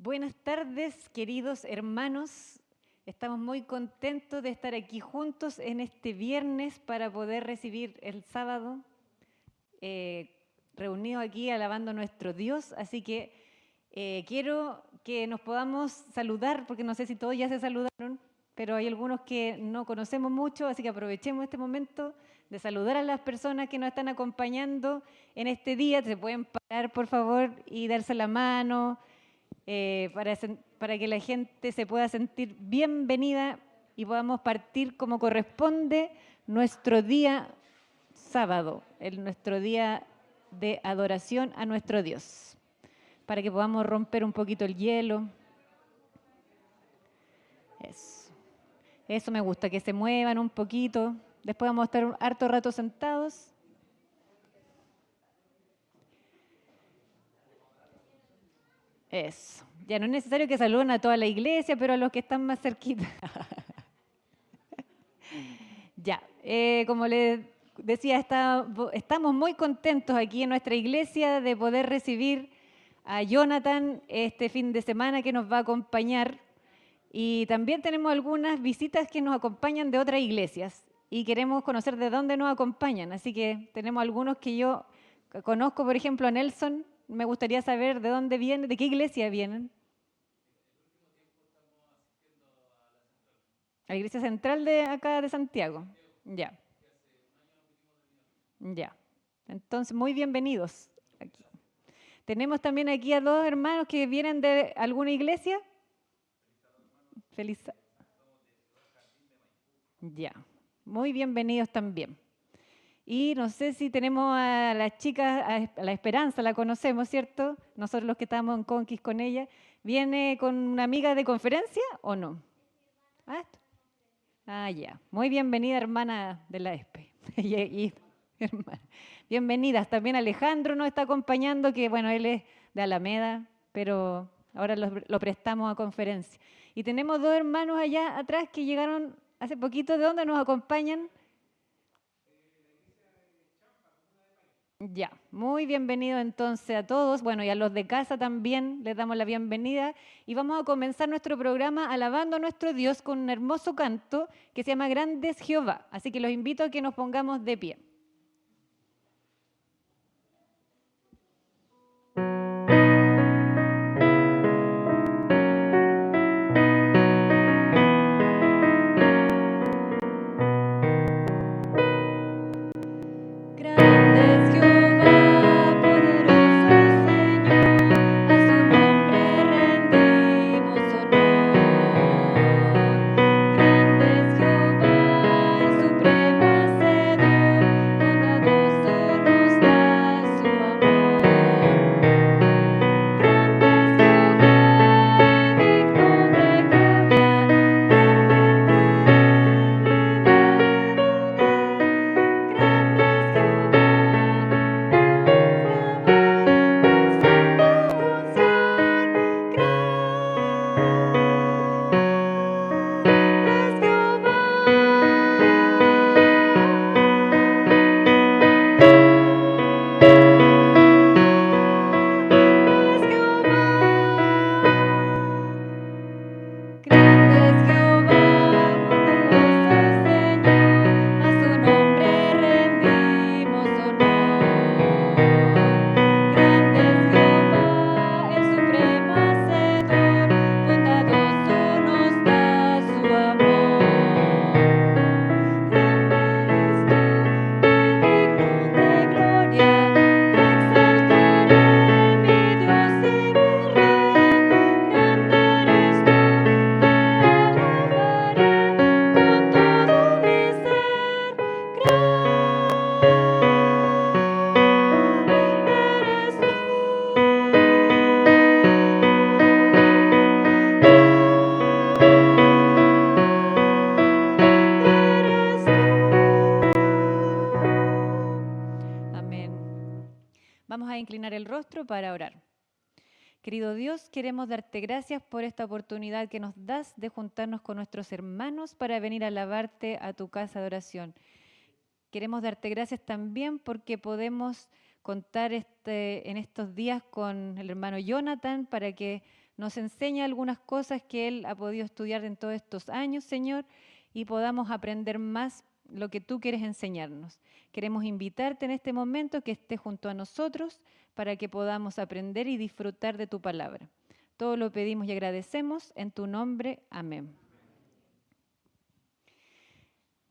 Buenas tardes, queridos hermanos. Estamos muy contentos de estar aquí juntos en este viernes para poder recibir el sábado reunidos aquí alabando a nuestro Dios. Así que quiero que nos podamos saludar, porque no sé si todos ya se saludaron, pero hay algunos que no conocemos mucho, así que aprovechemos este momento de saludar a las personas que nos están acompañando en este día. Se pueden parar, por favor, y darse la mano. Para que la gente se pueda sentir bienvenida y podamos partir como corresponde nuestro día sábado, nuestro día de adoración a nuestro Dios, para que podamos romper un poquito el hielo. Eso me gusta, que se muevan un poquito. Después vamos a estar un harto rato sentados. Eso. Ya no es necesario que saluden a toda la iglesia, pero a los que están más cerquita. Ya, como les decía, estamos muy contentos aquí en nuestra iglesia de poder recibir a Jonathan este fin de semana que nos va a acompañar. Y también tenemos algunas visitas que nos acompañan de otras iglesias y queremos conocer de dónde nos acompañan. Así que tenemos algunos que yo conozco, por ejemplo, a Nelson. Me gustaría saber de dónde vienen, de qué iglesia vienen. A la iglesia central de acá de Santiago. Ya. Ya. Entonces, muy bienvenidos aquí. Tenemos también aquí a dos hermanos que vienen de alguna iglesia. Feliz. Ya. Muy bienvenidos también. Y no sé si tenemos a las chicas, a la Esperanza, la conocemos, ¿cierto? Nosotros los que estamos en Conquist con ella. ¿Viene con una amiga de conferencia o no? Ya. Muy bienvenida, hermana de la ESPE. Hermana. Bienvenidas. También Alejandro nos está acompañando, que bueno, él es de Alameda, pero ahora lo prestamos a conferencia. Y tenemos dos hermanos allá atrás que llegaron hace poquito. ¿De dónde nos acompañan? Ya, muy bienvenido entonces a todos. Bueno, y a los de casa también les damos la bienvenida. Y vamos a comenzar nuestro programa alabando a nuestro Dios con un hermoso canto que se llama Grande es Jehová. Así que los invito a que nos pongamos de pie. Para orar. Querido Dios, queremos darte gracias por esta oportunidad que nos das de juntarnos con nuestros hermanos para venir a alabarte a tu casa de oración. Queremos darte gracias también porque podemos contar en estos días con el hermano Jonathan para que nos enseñe algunas cosas que él ha podido estudiar en todos estos años, Señor, y podamos aprender más lo que tú quieres enseñarnos. Queremos invitarte en este momento que estés junto a nosotros para que podamos aprender y disfrutar de tu palabra. Todo lo pedimos y agradecemos en tu nombre. Amén.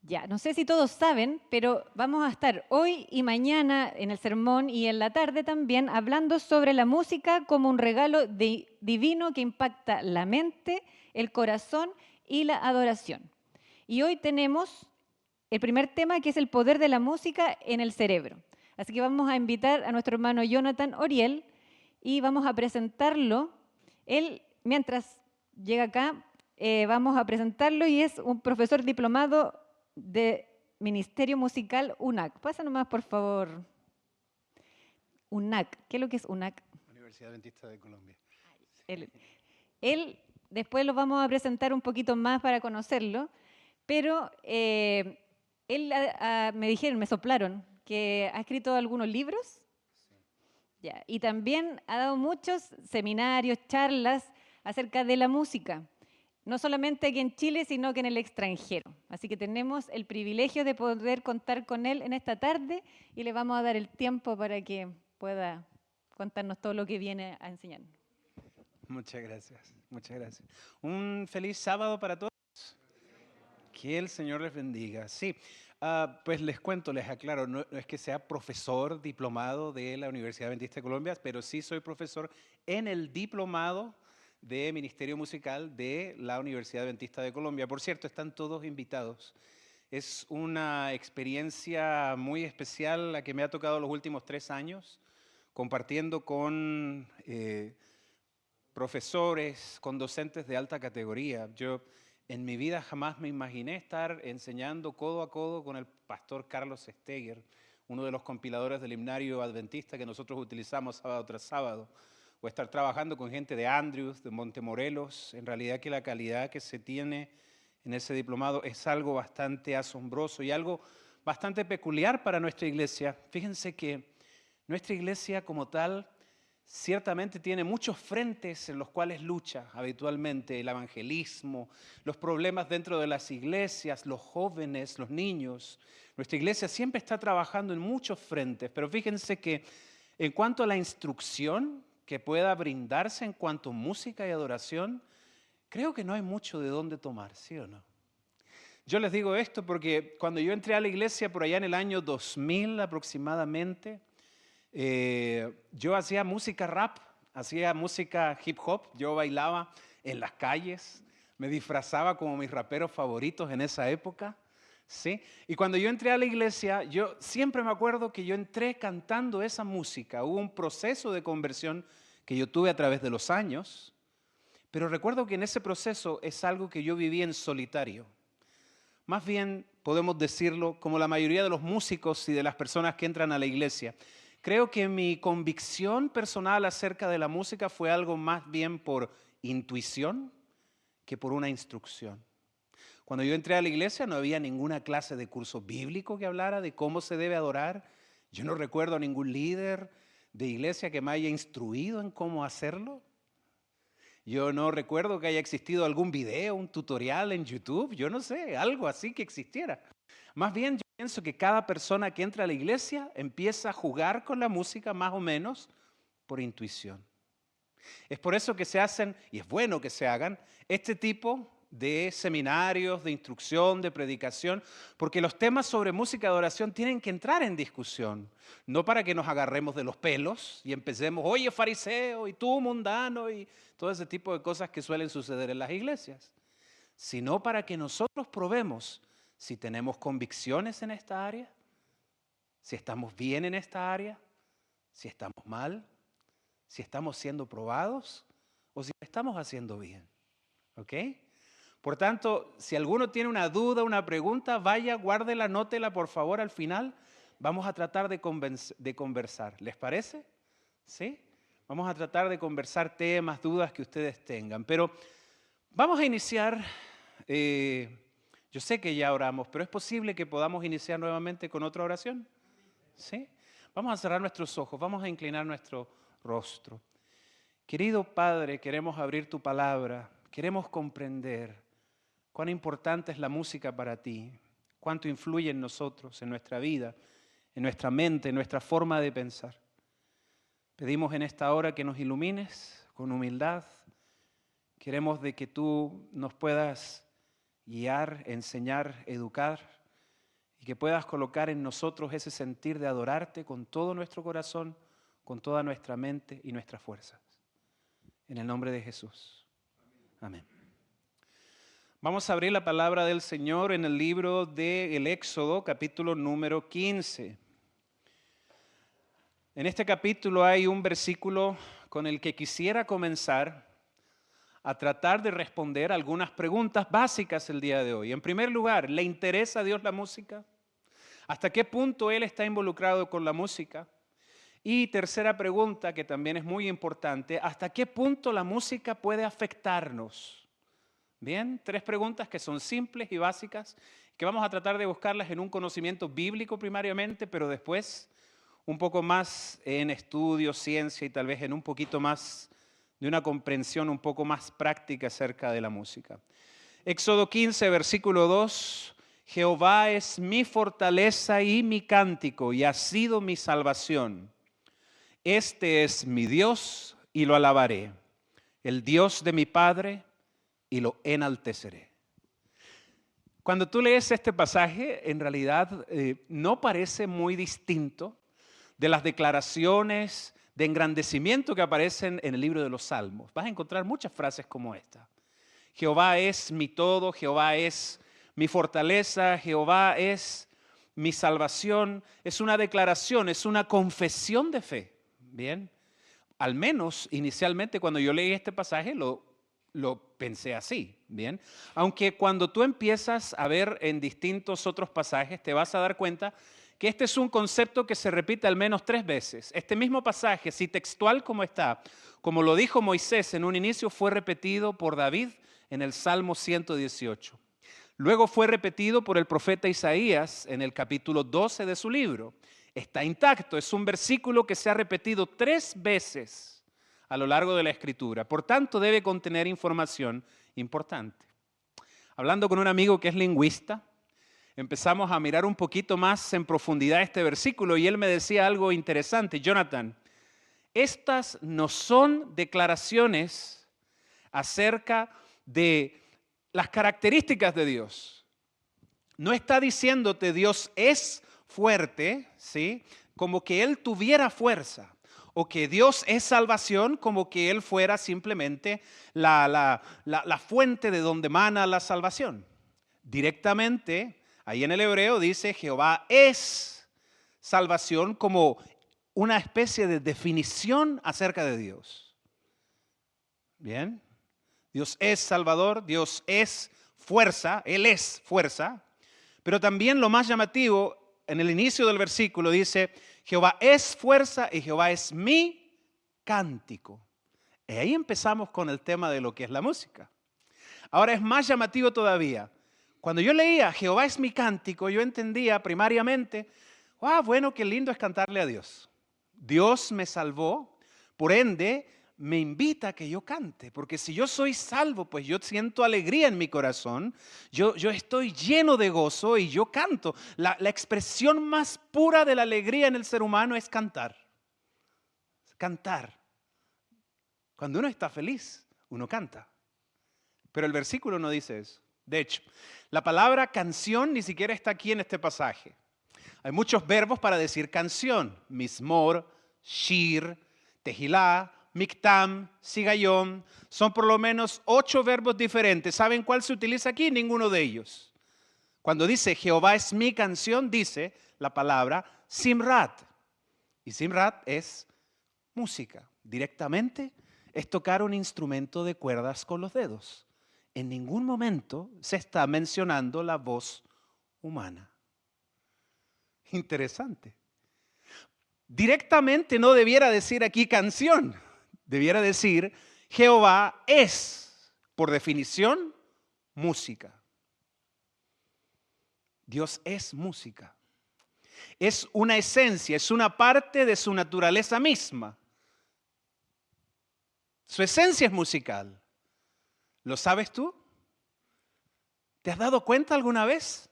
Ya, no sé si todos saben, pero vamos a estar hoy y mañana en el sermón y en la tarde también hablando sobre la música como un regalo divino que impacta la mente, el corazón y la adoración. Y hoy tenemos el primer tema, que es el poder de la música en el cerebro. Así que vamos a invitar a nuestro hermano Jonathan Oriel y vamos a presentarlo. Él, mientras llega acá, vamos a presentarlo y es un profesor diplomado de Ministerio Musical UNAC. Pasa nomás, por favor. UNAC. ¿Qué es lo que es UNAC? Universidad Adventista de Colombia. Él después lo vamos a presentar un poquito más para conocerlo, pero me soplaron que ha escrito algunos libros. Sí. Ya, y también ha dado muchos seminarios, charlas acerca de la música. No solamente aquí en Chile, sino que en el extranjero. Así que tenemos el privilegio de poder contar con él en esta tarde y le vamos a dar el tiempo para que pueda contarnos todo lo que viene a enseñarnos. Muchas gracias, muchas gracias. Un feliz sábado para todos. Que el Señor les bendiga. Sí, pues les cuento, les aclaro, no es que sea profesor diplomado de la Universidad Adventista de Colombia, pero sí soy profesor en el diplomado de Ministerio Musical de la Universidad Adventista de Colombia. Por cierto, están todos invitados. Es una experiencia muy especial la que me ha tocado los últimos 3 años, compartiendo con profesores, con docentes de alta categoría. Yo en mi vida jamás me imaginé estar enseñando codo a codo con el pastor Carlos Steger, uno de los compiladores del himnario adventista que nosotros utilizamos sábado tras sábado, o estar trabajando con gente de Andrews, de Montemorelos. En realidad que la calidad que se tiene en ese diplomado es algo bastante asombroso y algo bastante peculiar para nuestra iglesia. Fíjense que nuestra iglesia como tal ciertamente tiene muchos frentes en los cuales lucha habitualmente: el evangelismo, los problemas dentro de las iglesias, los jóvenes, los niños. Nuestra iglesia siempre está trabajando en muchos frentes, pero fíjense que en cuanto a la instrucción que pueda brindarse en cuanto a música y adoración, creo que no hay mucho de dónde tomar, ¿sí o no? Yo les digo esto porque cuando yo entré a la iglesia por allá en el año 2000 aproximadamente, yo hacía música rap, hacía música hip hop, yo bailaba en las calles, me disfrazaba como mis raperos favoritos en esa época, ¿sí? Y cuando yo entré a la iglesia, yo siempre me acuerdo que yo entré cantando esa música. Hubo un proceso de conversión que yo tuve a través de los años, pero recuerdo que en ese proceso es algo que yo viví en solitario. Más bien podemos decirlo como la mayoría de los músicos y de las personas que entran a la iglesia. Creo que mi convicción personal acerca de la música fue algo más bien por intuición que por una instrucción. Cuando yo entré a la iglesia no había ninguna clase de curso bíblico que hablara de cómo se debe adorar. Yo no recuerdo a ningún líder de iglesia que me haya instruido en cómo hacerlo. Yo no recuerdo que haya existido algún video, un tutorial en YouTube, yo no sé, algo así que existiera. Más bien yo pienso que cada persona que entra a la iglesia empieza a jugar con la música más o menos por intuición. Es por eso que se hacen, y es bueno que se hagan, este tipo de seminarios, de instrucción, de predicación, porque los temas sobre música de adoración tienen que entrar en discusión, no para que nos agarremos de los pelos y empecemos, oye fariseo y tú mundano y todo ese tipo de cosas que suelen suceder en las iglesias, sino para que nosotros probemos si tenemos convicciones en esta área, si estamos bien en esta área, si estamos mal, si estamos siendo probados o si lo estamos haciendo bien. ¿Ok? Por tanto, si alguno tiene una duda, una pregunta, vaya, guárdela, anótela por favor al final. Vamos a tratar de conversar. ¿Les parece? ¿Sí? Vamos a tratar de conversar temas, dudas que ustedes tengan. Pero vamos a iniciar. Yo sé que ya oramos, pero es posible que podamos iniciar nuevamente con otra oración. ¿Sí? Vamos a cerrar nuestros ojos, vamos a inclinar nuestro rostro. Querido Padre, queremos abrir tu palabra, queremos comprender cuán importante es la música para ti, cuánto influye en nosotros, en nuestra vida, en nuestra mente, en nuestra forma de pensar. Pedimos en esta hora que nos ilumines con humildad. Queremos de que tú nos puedas guiar, enseñar, educar y que puedas colocar en nosotros ese sentir de adorarte con todo nuestro corazón, con toda nuestra mente y nuestras fuerzas. En el nombre de Jesús. Amén. Vamos a abrir la palabra del Señor en el libro del Éxodo, capítulo número 15. En este capítulo hay un versículo con el que quisiera comenzar a tratar de responder algunas preguntas básicas el día de hoy. En primer lugar, ¿le interesa a Dios la música? ¿Hasta qué punto Él está involucrado con la música? Y tercera pregunta, que también es muy importante, ¿hasta qué punto la música puede afectarnos? Bien, 3 preguntas que son simples y básicas, que vamos a tratar de buscarlas en un conocimiento bíblico primariamente, pero después un poco más en estudio, ciencia y tal vez en un poquito más de una comprensión un poco más práctica acerca de la música. Éxodo 15, versículo 2, Jehová es mi fortaleza y mi cántico y ha sido mi salvación. Este es mi Dios y lo alabaré, el Dios de mi Padre y lo enalteceré. Cuando tú lees este pasaje, en realidad no parece muy distinto de las declaraciones de engrandecimiento que aparecen en el libro de los Salmos. Vas a encontrar muchas frases como esta. Jehová es mi todo, Jehová es mi fortaleza, Jehová es mi salvación. Es una declaración, es una confesión de fe. Bien, al menos inicialmente cuando yo leí este pasaje lo pensé así. Bien, aunque cuando tú empiezas a ver en distintos otros pasajes te vas a dar cuenta que este es un concepto que se repite al menos 3 veces. Este mismo pasaje, si textual como está, como lo dijo Moisés en un inicio, fue repetido por David en el Salmo 118. Luego fue repetido por el profeta Isaías en el capítulo 12 de su libro. Está intacto, es un versículo que se ha repetido 3 veces a lo largo de la Escritura. Por tanto, debe contener información importante. Hablando con un amigo que es lingüista, empezamos a mirar un poquito más en profundidad este versículo y él me decía algo interesante. Jonathan, estas no son declaraciones acerca de las características de Dios. No está diciéndote Dios es fuerte, ¿sí? Como que Él tuviera fuerza. O que Dios es salvación, como que Él fuera simplemente la fuente de donde emana la salvación. Directamente, ahí en el hebreo dice Jehová es salvación como una especie de definición acerca de Dios. Bien, Dios es salvador, Dios es fuerza, Él es fuerza, pero también lo más llamativo en el inicio del versículo dice Jehová es fuerza y Jehová es mi cántico. Y ahí empezamos con el tema de lo que es la música. Ahora es más llamativo todavía. Cuando yo leía Jehová es mi cántico, yo entendía primariamente, bueno, qué lindo es cantarle a Dios. Dios me salvó, por ende me invita a que yo cante, porque si yo soy salvo, pues yo siento alegría en mi corazón, yo estoy lleno de gozo y yo canto. La expresión más pura de la alegría en el ser humano es cantar. Cantar. Cuando uno está feliz, uno canta. Pero el versículo no dice eso. De hecho, la palabra canción ni siquiera está aquí en este pasaje. Hay muchos verbos para decir canción. Mismor, shir, tehilá, Mictam, Sigayón, son por lo menos 8 verbos diferentes. ¿Saben cuál se utiliza aquí? Ninguno de ellos. Cuando dice Jehová es mi canción, dice la palabra Simrat. Y Simrat es música. Directamente es tocar un instrumento de cuerdas con los dedos. En ningún momento se está mencionando la voz humana. Interesante. Directamente no debiera decir aquí canción. Debiera decir, Jehová es, por definición, música. Dios es música. Es una esencia, es una parte de su naturaleza misma. Su esencia es musical. ¿Lo sabes tú? ¿Te has dado cuenta alguna vez?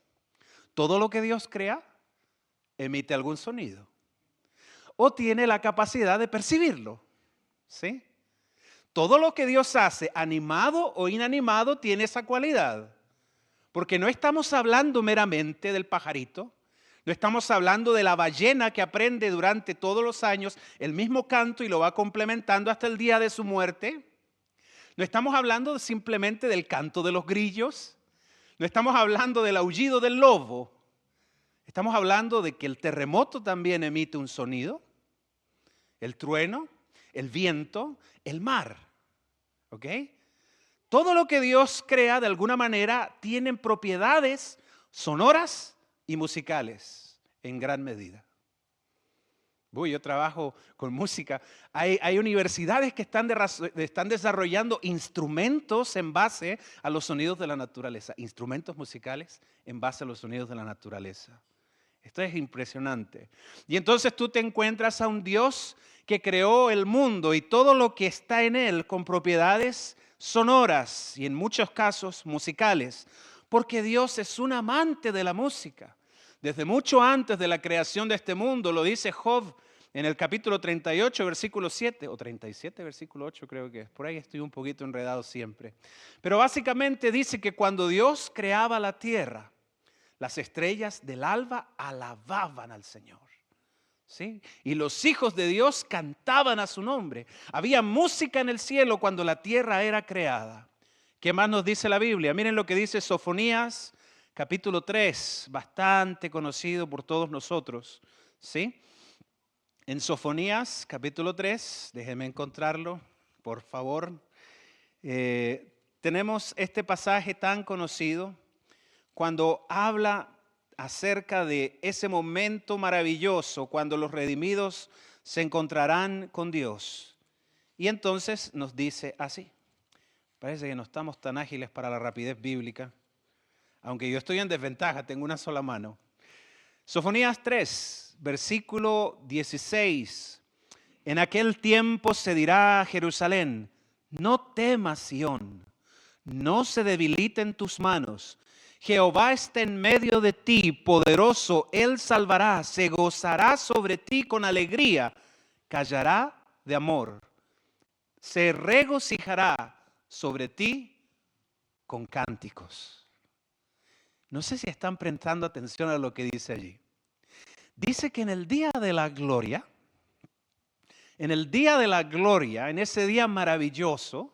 Todo lo que Dios crea emite algún sonido o tiene la capacidad de percibirlo, ¿sí? Todo lo que Dios hace, animado o inanimado, tiene esa cualidad. Porque no estamos hablando meramente del pajarito, no estamos hablando de la ballena que aprende durante todos los años el mismo canto y lo va complementando hasta el día de su muerte. No estamos hablando simplemente del canto de los grillos, no estamos hablando del aullido del lobo. Estamos hablando de que el terremoto también emite un sonido, el trueno, el viento, el mar. ¿Ok? Todo lo que Dios crea de alguna manera tienen propiedades sonoras y musicales en gran medida. Yo trabajo con música. Hay universidades que están desarrollando instrumentos en base a los sonidos de la naturaleza. Instrumentos musicales en base a los sonidos de la naturaleza. Esto es impresionante. Y entonces tú te encuentras a un Dios que creó el mundo y todo lo que está en él con propiedades sonoras y en muchos casos musicales, porque Dios es un amante de la música. Desde mucho antes de la creación de este mundo, lo dice Job en el capítulo 38, versículo 7, o 37, versículo 8 creo que es. Por ahí estoy un poquito enredado siempre. Pero básicamente dice que cuando Dios creaba la tierra, las estrellas del alba alababan al Señor. ¿Sí? Y los hijos de Dios cantaban a su nombre. Había música en el cielo cuando la tierra era creada. ¿Qué más nos dice la Biblia? Miren lo que dice Sofonías, capítulo 3, bastante conocido por todos nosotros. ¿Sí? En Sofonías, capítulo 3, déjenme encontrarlo, por favor. Tenemos este pasaje tan conocido cuando habla acerca de ese momento maravilloso cuando los redimidos se encontrarán con Dios. Y entonces nos dice así. Parece que no estamos tan ágiles para la rapidez bíblica, aunque yo estoy en desventaja, tengo una sola mano. Sofonías 3, versículo 16. En aquel tiempo se dirá a Jerusalén, no temas, Sión, no se debiliten tus manos. Jehová está en medio de ti, poderoso, Él salvará, se gozará sobre ti con alegría, callará de amor, se regocijará sobre ti con cánticos. No sé si están prestando atención a lo que dice allí. Dice que en el día de la gloria, en ese día maravilloso,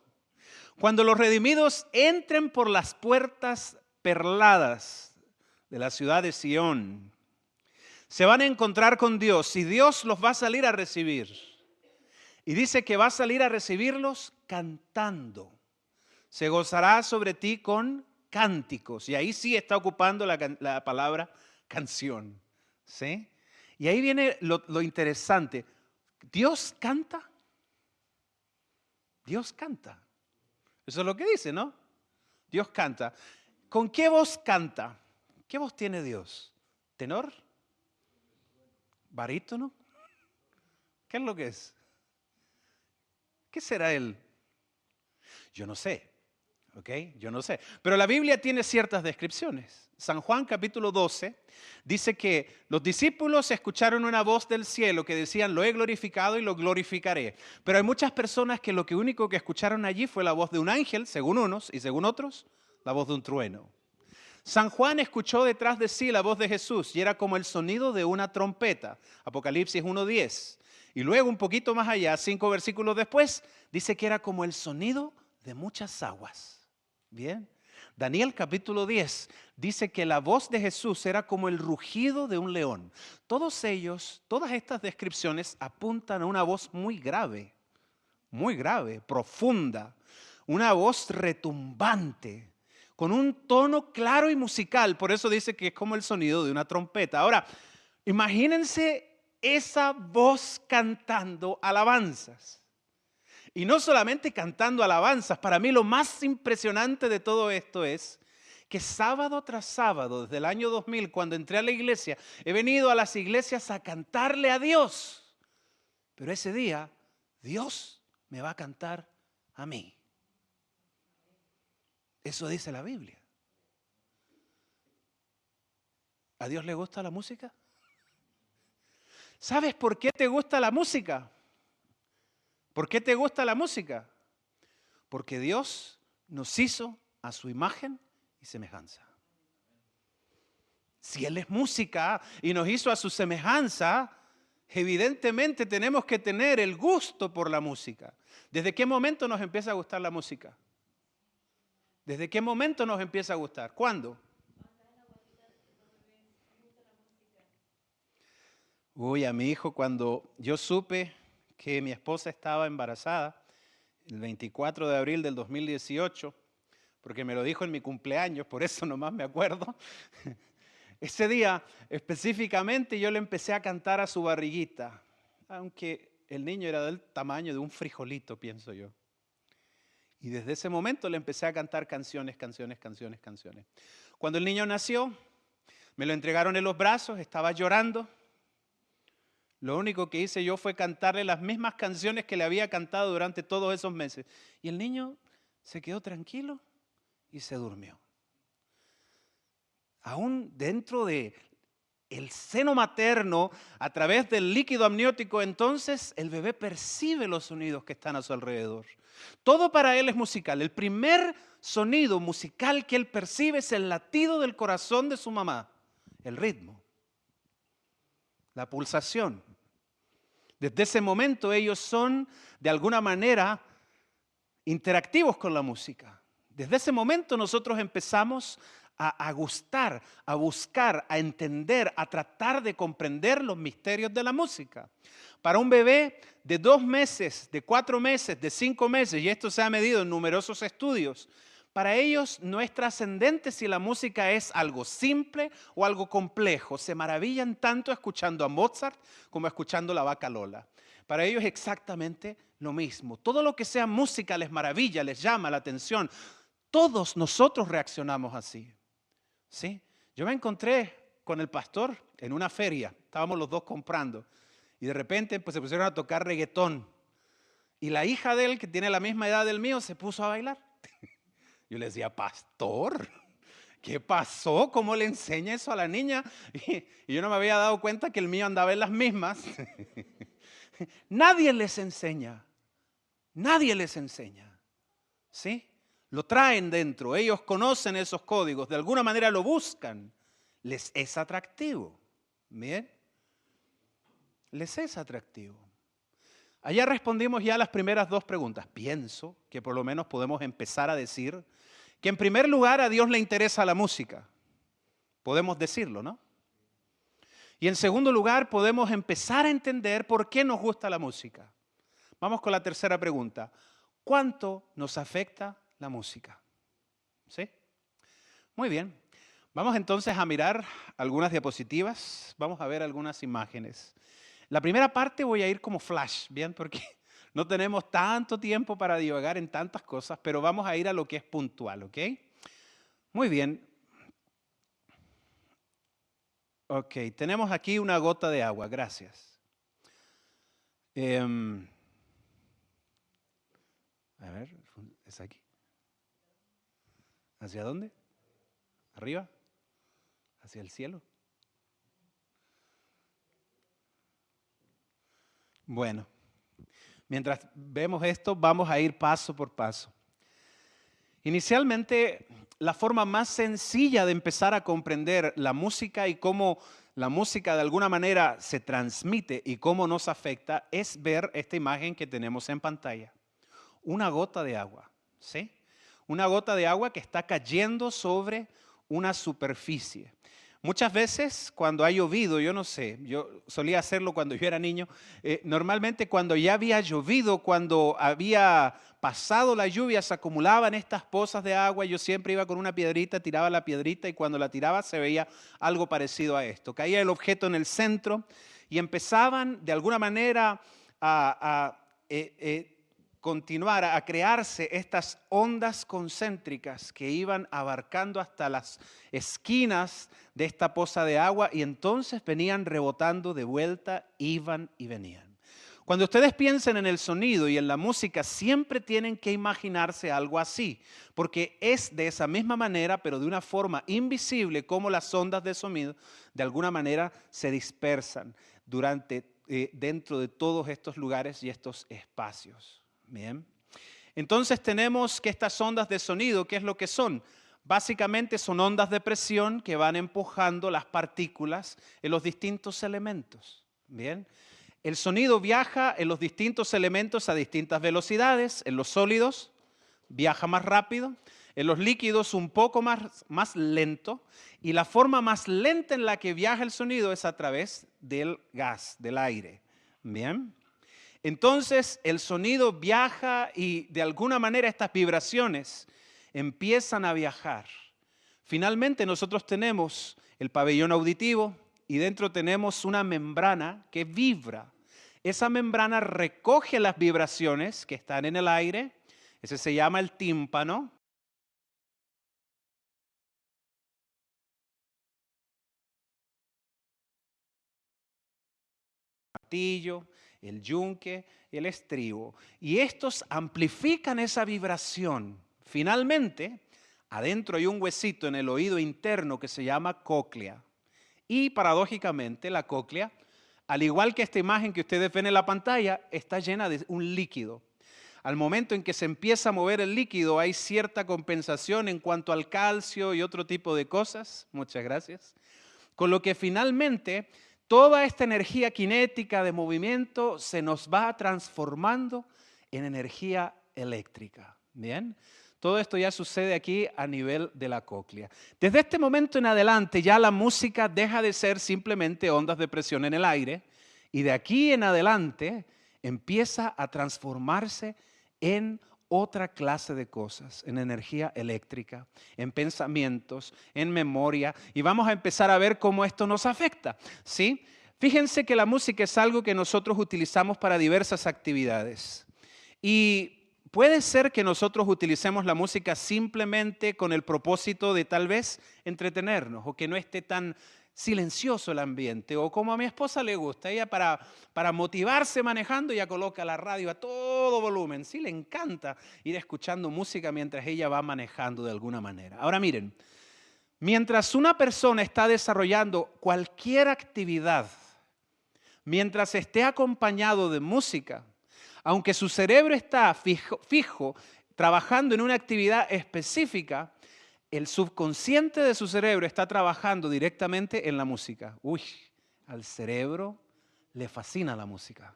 cuando los redimidos entren por las puertas perladas de la ciudad de Sión, se van a encontrar con Dios y Dios los va a salir a recibir. Y dice que va a salir a recibirlos cantando. Se gozará sobre ti con cánticos. Y ahí sí está ocupando la palabra canción. ¿Sí? Y ahí viene lo interesante. Dios canta. Dios canta. Eso es lo que dice, ¿no? Dios canta. ¿Con qué voz canta? ¿Qué voz tiene Dios? ¿Tenor? ¿Barítono? ¿Qué es lo que es? ¿Qué será él? Yo no sé, ¿ok? Yo no sé. Pero la Biblia tiene ciertas descripciones. San Juan capítulo 12 dice que los discípulos escucharon una voz del cielo que decían, lo he glorificado y lo glorificaré. Pero hay muchas personas que lo único que escucharon allí fue la voz de un ángel, según unos, y según otros, la voz de un trueno. San Juan escuchó detrás de sí la voz de Jesús y era como el sonido de una trompeta. Apocalipsis 1:10. Y luego un poquito más allá, 5 versículos después, dice que era como el sonido de muchas aguas. Bien. Daniel capítulo 10 dice que la voz de Jesús era como el rugido de un león. Todas estas descripciones apuntan a una voz muy grave, profunda, una voz retumbante, con un tono claro y musical. Por eso dice que es como el sonido de una trompeta. Ahora, imagínense esa voz cantando alabanzas. Y no solamente cantando alabanzas, para mí lo más impresionante de todo esto es que sábado tras sábado, desde el año 2000, cuando entré a la iglesia, he venido a las iglesias a cantarle a Dios. Pero ese día, Dios me va a cantar a mí. Eso dice la Biblia. ¿A Dios le gusta la música? ¿Sabes por qué te gusta la música? ¿Por qué te gusta la música? Porque Dios nos hizo a su imagen y semejanza. Si Él es música y nos hizo a su semejanza, evidentemente tenemos que tener el gusto por la música. ¿Desde qué momento nos empieza a gustar la música? ¿Desde qué momento nos empieza a gustar? ¿Cuándo? Uy, a mi hijo, cuando yo supe que mi esposa estaba embarazada, el 24 de abril del 2018, porque me lo dijo en mi cumpleaños, por eso nomás me acuerdo. Ese día específicamente yo le empecé a cantar a su barriguita, aunque el niño era del tamaño de un frijolito, pienso yo. Y desde ese momento le empecé a cantar canciones. Cuando el niño nació, me lo entregaron en los brazos, estaba llorando. Lo único que hice yo fue cantarle las mismas canciones que le había cantado durante todos esos meses. Y el niño se quedó tranquilo y se durmió. Aún dentro de el seno materno, a través del líquido amniótico, entonces el bebé percibe los sonidos que están a su alrededor. Todo para él es musical. El primer sonido musical que él percibe es el latido del corazón de su mamá, el ritmo, la pulsación. Desde ese momento ellos son de alguna manera interactivos con la música. Desde ese momento nosotros empezamos a gustar, a buscar, a entender, a tratar de comprender los misterios de la música. Para un bebé de 2 meses, de 4 meses, de 5 meses, y esto se ha medido en numerosos estudios, para ellos no es trascendente si la música es algo simple o algo complejo. Se maravillan tanto escuchando a Mozart como escuchando la Vaca Lola. Para ellos es exactamente lo mismo. Todo lo que sea música les maravilla, les llama la atención. Todos nosotros reaccionamos así. ¿Sí? Yo me encontré con el pastor en una feria. Estábamos los dos comprando. Y de repente pues, se pusieron a tocar reggaetón. Y la hija de él, que tiene la misma edad del mío, se puso a bailar. Yo le decía, pastor, ¿qué pasó? ¿Cómo le enseña eso a la niña? Y yo no me había dado cuenta que el mío andaba en las mismas. Nadie les enseña. Nadie les enseña. ¿Sí? Lo traen dentro. Ellos conocen esos códigos. De alguna manera lo buscan. Les es atractivo. ¿Bien? Les es atractivo. Allá respondimos ya las primeras 2 preguntas. Pienso que por lo menos podemos empezar a decir que en primer lugar a Dios le interesa la música. Podemos decirlo, ¿no? Y en segundo lugar podemos empezar a entender por qué nos gusta la música. Vamos con la tercera pregunta. ¿Cuánto nos afecta la música? ¿Sí? Muy bien. Vamos entonces a mirar algunas diapositivas. Vamos a ver algunas imágenes. La primera parte voy a ir como flash, ¿bien? Porque no tenemos tanto tiempo para divagar en tantas cosas, pero vamos a ir a lo que es puntual, ¿ok? Muy bien. Ok, tenemos aquí una gota de agua, gracias. A ver, ¿es aquí? ¿Hacia dónde? ¿Arriba? ¿Hacia el cielo? Bueno, mientras vemos esto, vamos a ir paso por paso. Inicialmente, la forma más sencilla de empezar a comprender la música y cómo la música de alguna manera se transmite y cómo nos afecta es ver esta imagen que tenemos en pantalla. Una gota de agua, ¿sí? Una gota de agua que está cayendo sobre una superficie. Muchas veces cuando ha llovido, yo no sé, yo solía hacerlo cuando yo era niño, normalmente cuando ya había llovido, cuando había pasado la lluvia, se acumulaban estas pozas de agua, yo siempre iba con una piedrita, tiraba la piedrita y cuando la tiraba se veía algo parecido a esto. Caía el objeto en el centro y empezaban de alguna manera a continuar a crearse estas ondas concéntricas que iban abarcando hasta las esquinas de esta poza de agua y entonces venían rebotando de vuelta, iban y venían. Cuando ustedes piensen en el sonido y en la música, siempre tienen que imaginarse algo así, porque es de esa misma manera, pero de una forma invisible, como las ondas de sonido de alguna manera se dispersan dentro de todos estos lugares y estos espacios. Bien. Entonces tenemos que estas ondas de sonido, ¿qué es lo que son? Básicamente son ondas de presión que van empujando las partículas en los distintos elementos. Bien. El sonido viaja en los distintos elementos a distintas velocidades. En los sólidos viaja más rápido, en los líquidos un poco más lento, y la forma más lenta en la que viaja el sonido es a través del gas, del aire. Bien. Entonces el sonido viaja y de alguna manera estas vibraciones empiezan a viajar. Finalmente nosotros tenemos el pabellón auditivo y dentro tenemos una membrana que vibra. Esa membrana recoge las vibraciones que están en el aire. Ese se llama el tímpano. El martillo, el yunque, el estribo. Y estos amplifican esa vibración. Finalmente, adentro hay un huesito en el oído interno que se llama cóclea. Y paradójicamente la cóclea, al igual que esta imagen que ustedes ven en la pantalla, está llena de un líquido. Al momento en que se empieza a mover el líquido hay cierta compensación en cuanto al calcio y otro tipo de cosas. Muchas gracias. Con lo que finalmente toda esta energía cinética de movimiento se nos va transformando en energía eléctrica. ¿Bien? Todo esto ya sucede aquí a nivel de la cóclea. Desde este momento en adelante ya la música deja de ser simplemente ondas de presión en el aire y de aquí en adelante empieza a transformarse en otra clase de cosas, en energía eléctrica, en pensamientos, en memoria, y vamos a empezar a ver cómo esto nos afecta, ¿sí? Fíjense que la música es algo que nosotros utilizamos para diversas actividades y puede ser que nosotros utilicemos la música simplemente con el propósito de tal vez entretenernos o que no esté tan silencioso el ambiente, o como a mi esposa le gusta, ella para motivarse manejando ella coloca la radio a todo volumen, sí, le encanta ir escuchando música mientras ella va manejando de alguna manera. Ahora miren, mientras una persona está desarrollando cualquier actividad, mientras esté acompañado de música, aunque su cerebro está fijo trabajando en una actividad específica, el subconsciente de su cerebro está trabajando directamente en la música. Uy, al cerebro le fascina la música.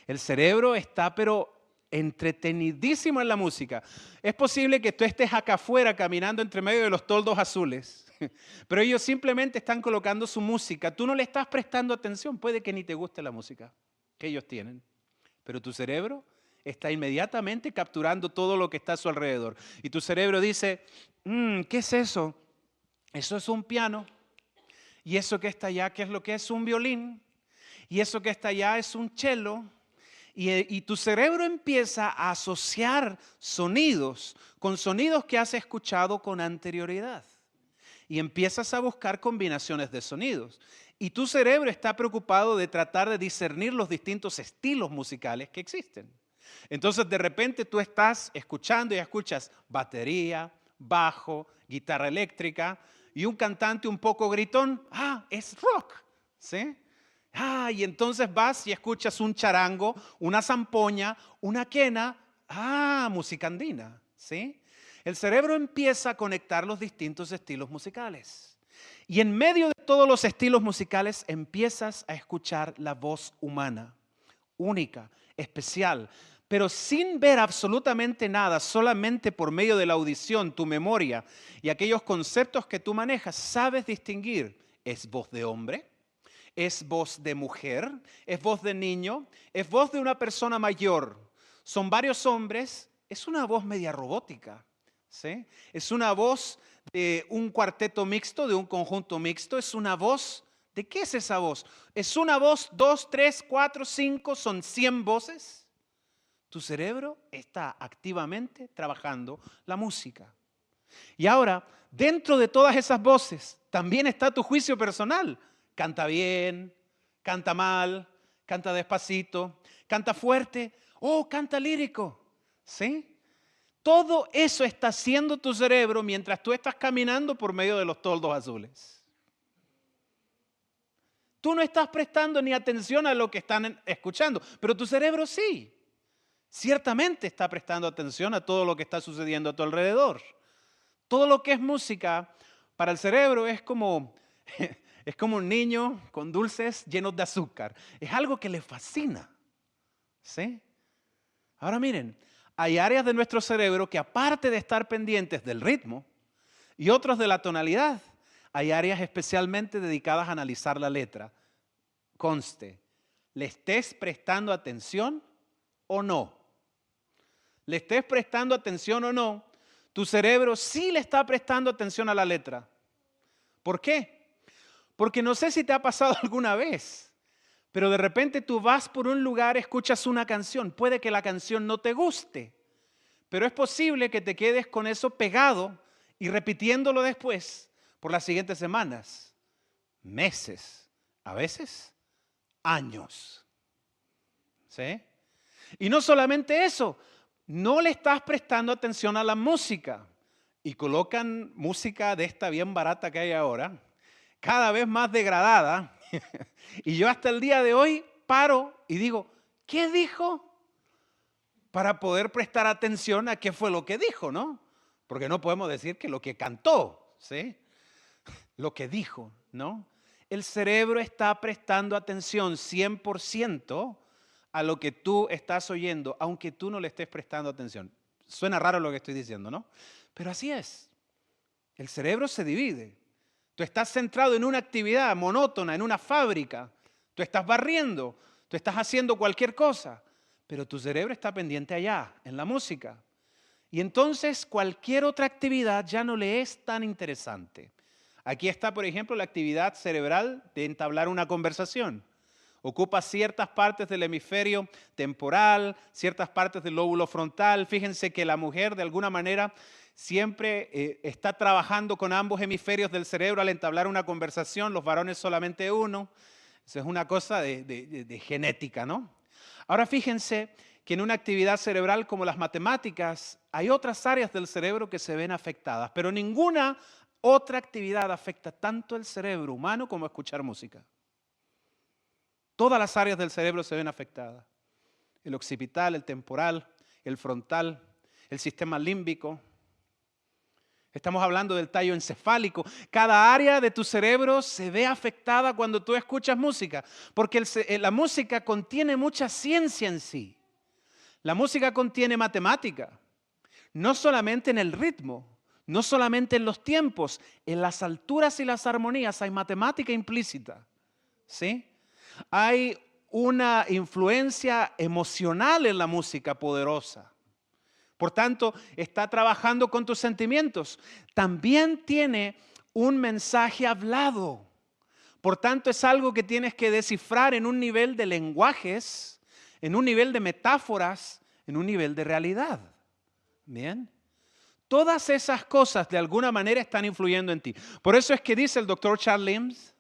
El cerebro está pero entretenidísimo en la música. Es posible que tú estés acá afuera caminando entre medio de los toldos azules, pero ellos simplemente están colocando su música. Tú no le estás prestando atención, puede que ni te guste la música que ellos tienen, pero tu cerebro está inmediatamente capturando todo lo que está a su alrededor. Y tu cerebro dice, ¿qué es eso? Eso es un piano. Y eso que está allá, ¿qué es lo que es? Un violín. Y eso que está allá es un cello. Y tu cerebro empieza a asociar sonidos con sonidos que has escuchado con anterioridad. Y empiezas a buscar combinaciones de sonidos. Y tu cerebro está preocupado de tratar de discernir los distintos estilos musicales que existen. Entonces de repente tú estás escuchando y escuchas batería, bajo, guitarra eléctrica y un cantante un poco gritón. Es rock, ¿sí? Y entonces vas y escuchas un charango, una zampoña, una quena. Música andina, ¿sí? El cerebro empieza a conectar los distintos estilos musicales. Y en medio de todos los estilos musicales empiezas a escuchar la voz humana, única, especial, pero sin ver absolutamente nada, solamente por medio de la audición, tu memoria y aquellos conceptos que tú manejas, sabes distinguir, ¿es voz de hombre? ¿Es voz de mujer? ¿Es voz de niño? ¿Es voz de una persona mayor? Son varios hombres, es una voz media robótica, ¿sí? Es una voz de un cuarteto mixto, de un conjunto mixto, es una voz, ¿de qué es esa voz? ¿Es una voz, 2, 3, 4, 5, son 100 voces? Tu cerebro está activamente trabajando la música. Y ahora, dentro de todas esas voces, también está tu juicio personal. Canta bien, canta mal, canta despacito, canta fuerte, canta lírico. ¿Sí? Todo eso está haciendo tu cerebro mientras tú estás caminando por medio de los toldos azules. Tú no estás prestando ni atención a lo que están escuchando, pero tu cerebro sí. Ciertamente está prestando atención a todo lo que está sucediendo a tu alrededor. Todo lo que es música para el cerebro es como un niño con dulces llenos de azúcar. Es algo que le fascina. ¿Sí? Ahora miren, hay áreas de nuestro cerebro que aparte de estar pendientes del ritmo y otros de la tonalidad, hay áreas especialmente dedicadas a analizar la letra. Conste, ¿le estés prestando atención o no? ¿Le estés prestando atención o no? Tu cerebro sí le está prestando atención a la letra. ¿Por qué? Porque no sé si te ha pasado alguna vez, pero de repente tú vas por un lugar, escuchas una canción. Puede que la canción no te guste, pero es posible que te quedes con eso pegado y repitiéndolo después por las siguientes semanas, meses, a veces años. ¿Sí? Y no solamente eso, no le estás prestando atención a la música y colocan música de esta bien barata que hay ahora, cada vez más degradada. Y yo hasta el día de hoy paro y digo, ¿qué dijo? Para poder prestar atención a qué fue lo que dijo, ¿no? Porque no podemos decir que lo que cantó, ¿sí? Lo que dijo, ¿no? El cerebro está prestando atención 100% a lo que tú estás oyendo, aunque tú no le estés prestando atención. Suena raro lo que estoy diciendo, ¿no? Pero así es. El cerebro se divide. Tú estás centrado en una actividad monótona, en una fábrica. Tú estás barriendo, tú estás haciendo cualquier cosa, pero tu cerebro está pendiente allá, en la música. Y entonces cualquier otra actividad ya no le es tan interesante. Aquí está, por ejemplo, la actividad cerebral de entablar una conversación. Ocupa ciertas partes del hemisferio temporal, ciertas partes del lóbulo frontal. Fíjense que la mujer, de alguna manera, siempre está trabajando con ambos hemisferios del cerebro al entablar una conversación. Los varones solamente uno. Eso es una cosa de genética, ¿no? Ahora fíjense que en una actividad cerebral como las matemáticas, hay otras áreas del cerebro que se ven afectadas, pero ninguna otra actividad afecta tanto el cerebro humano como escuchar música. Todas las áreas del cerebro se ven afectadas. El occipital, el temporal, el frontal, el sistema límbico. Estamos hablando del tallo encefálico. Cada área de tu cerebro se ve afectada cuando tú escuchas música, porque la música contiene mucha ciencia en sí. La música contiene matemática, no solamente en el ritmo, no solamente en los tiempos, en las alturas y las armonías hay matemática implícita. ¿Sí? Hay una influencia emocional en la música poderosa. Por tanto, está trabajando con tus sentimientos. También tiene un mensaje hablado. Por tanto, es algo que tienes que descifrar en un nivel de lenguajes, en un nivel de metáforas, en un nivel de realidad. ¿Bien? Todas esas cosas de alguna manera están influyendo en ti. Por eso es que dice el doctor Charles Limbs,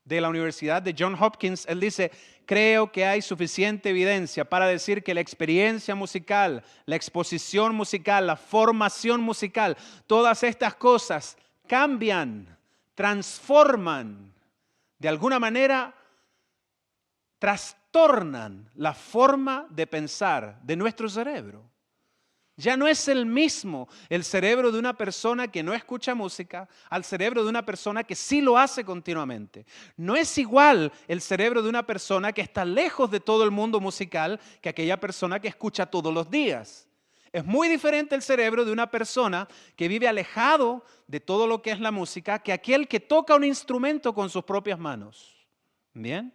de la Universidad de Johns Hopkins, él dice, creo que hay suficiente evidencia para decir que la experiencia musical, la exposición musical, la formación musical, todas estas cosas cambian, transforman, de alguna manera trastornan la forma de pensar de nuestro cerebro. Ya no es el mismo el cerebro de una persona que no escucha música al cerebro de una persona que sí lo hace continuamente. No es igual el cerebro de una persona que está lejos de todo el mundo musical que aquella persona que escucha todos los días. Es muy diferente el cerebro de una persona que vive alejado de todo lo que es la música que aquel que toca un instrumento con sus propias manos. ¿Bien?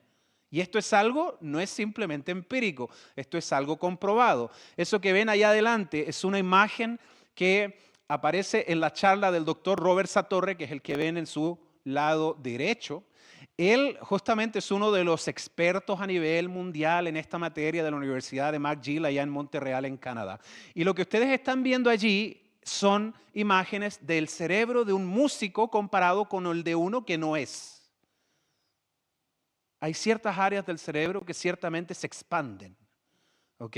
Y esto es algo, no es simplemente empírico, esto es algo comprobado. Eso que ven allá adelante es una imagen que aparece en la charla del doctor Robert Satorre, que es el que ven en su lado derecho. Él justamente es uno de los expertos a nivel mundial en esta materia de la Universidad de McGill allá en Montreal, en Canadá. Y lo que ustedes están viendo allí son imágenes del cerebro de un músico comparado con el de uno que no es. Hay ciertas áreas del cerebro que ciertamente se expanden, ¿ok?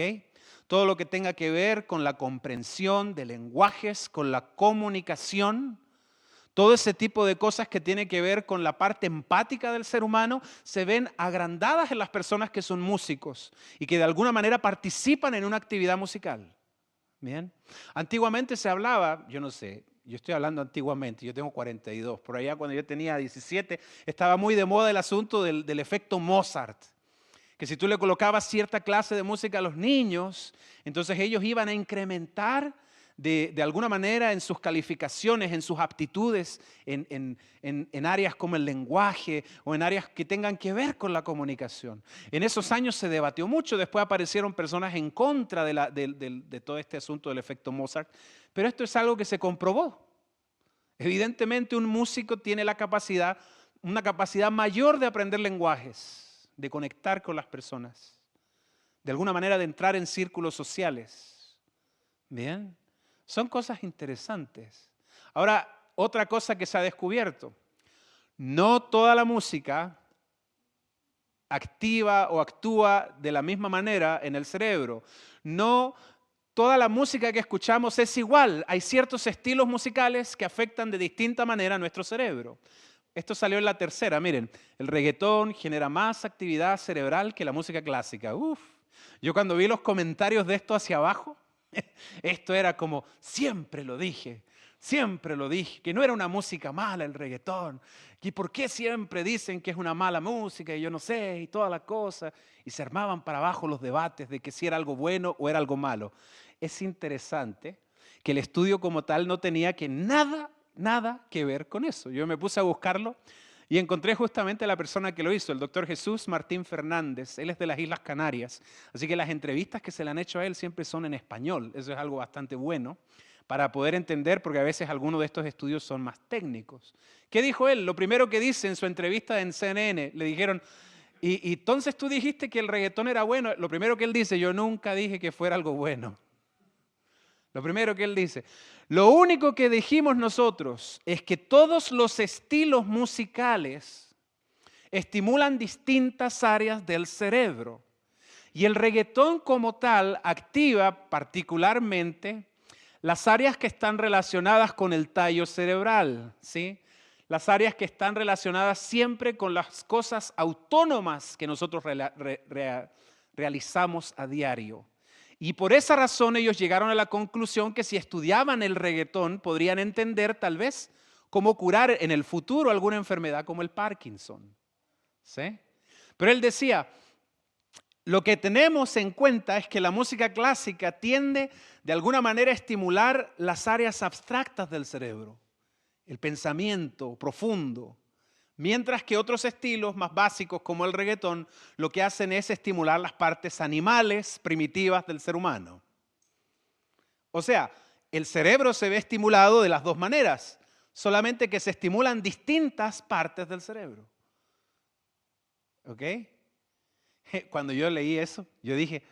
Todo lo que tenga que ver con la comprensión de lenguajes, con la comunicación, todo ese tipo de cosas que tienen que ver con la parte empática del ser humano, se ven agrandadas en las personas que son músicos y que de alguna manera participan en una actividad musical. Bien. Antiguamente se hablaba, yo no sé, yo estoy hablando antiguamente, yo tengo 42, por allá cuando yo tenía 17 estaba muy de moda el asunto del efecto Mozart, que si tú le colocabas cierta clase de música a los niños, entonces ellos iban a incrementar de alguna manera en sus calificaciones, en sus aptitudes, en áreas como el lenguaje o en áreas que tengan que ver con la comunicación. En esos años se debatió mucho, después aparecieron personas en contra de todo este asunto del efecto Mozart, pero esto es algo que se comprobó. Evidentemente un músico tiene la capacidad, una capacidad mayor de aprender lenguajes, de conectar con las personas, de alguna manera de entrar en círculos sociales. Bien. Son cosas interesantes. Ahora, otra cosa que se ha descubierto. No toda la música activa o actúa de la misma manera en el cerebro. No toda la música que escuchamos es igual. Hay ciertos estilos musicales que afectan de distinta manera a nuestro cerebro. Esto salió en la tercera. Miren, el reggaetón genera más actividad cerebral que la música clásica. Uf. Yo cuando vi los comentarios de esto hacia abajo, esto era como, siempre lo dije, que no era una música mala el reggaetón. ¿Y por qué siempre dicen que es una mala música? Y yo no sé, y todas las cosas. Y se armaban para abajo los debates de que si era algo bueno o era algo malo. Es interesante que el estudio como tal no tenía nada que ver con eso. Yo me puse a buscarlo y encontré justamente a la persona que lo hizo, el doctor Jesús Martín Fernández. Él es de las Islas Canarias, así que las entrevistas que se le han hecho a él siempre son en español. Eso es algo bastante bueno para poder entender, porque a veces algunos de estos estudios son más técnicos. ¿Qué dijo él? Lo primero que dice en su entrevista en CNN, le dijeron, y entonces tú dijiste que el reggaetón era bueno. Lo primero que él dice, yo nunca dije que fuera algo bueno. Lo primero que él dice, lo único que dijimos nosotros es que todos los estilos musicales estimulan distintas áreas del cerebro. Y el reggaetón como tal activa particularmente las áreas que están relacionadas con el tallo cerebral, ¿sí? Las áreas que están relacionadas siempre con las cosas autónomas que nosotros realizamos a diario. Y por esa razón ellos llegaron a la conclusión que si estudiaban el reggaetón podrían entender tal vez cómo curar en el futuro alguna enfermedad como el Parkinson. ¿Sí? Pero él decía, lo que tenemos en cuenta es que la música clásica tiende de alguna manera a estimular las áreas abstractas del cerebro, el pensamiento profundo. Mientras que otros estilos más básicos como el reggaetón lo que hacen es estimular las partes animales primitivas del ser humano. O sea, el cerebro se ve estimulado de las dos maneras, solamente que se estimulan distintas partes del cerebro. ¿Ok? Cuando yo leí eso, yo dije,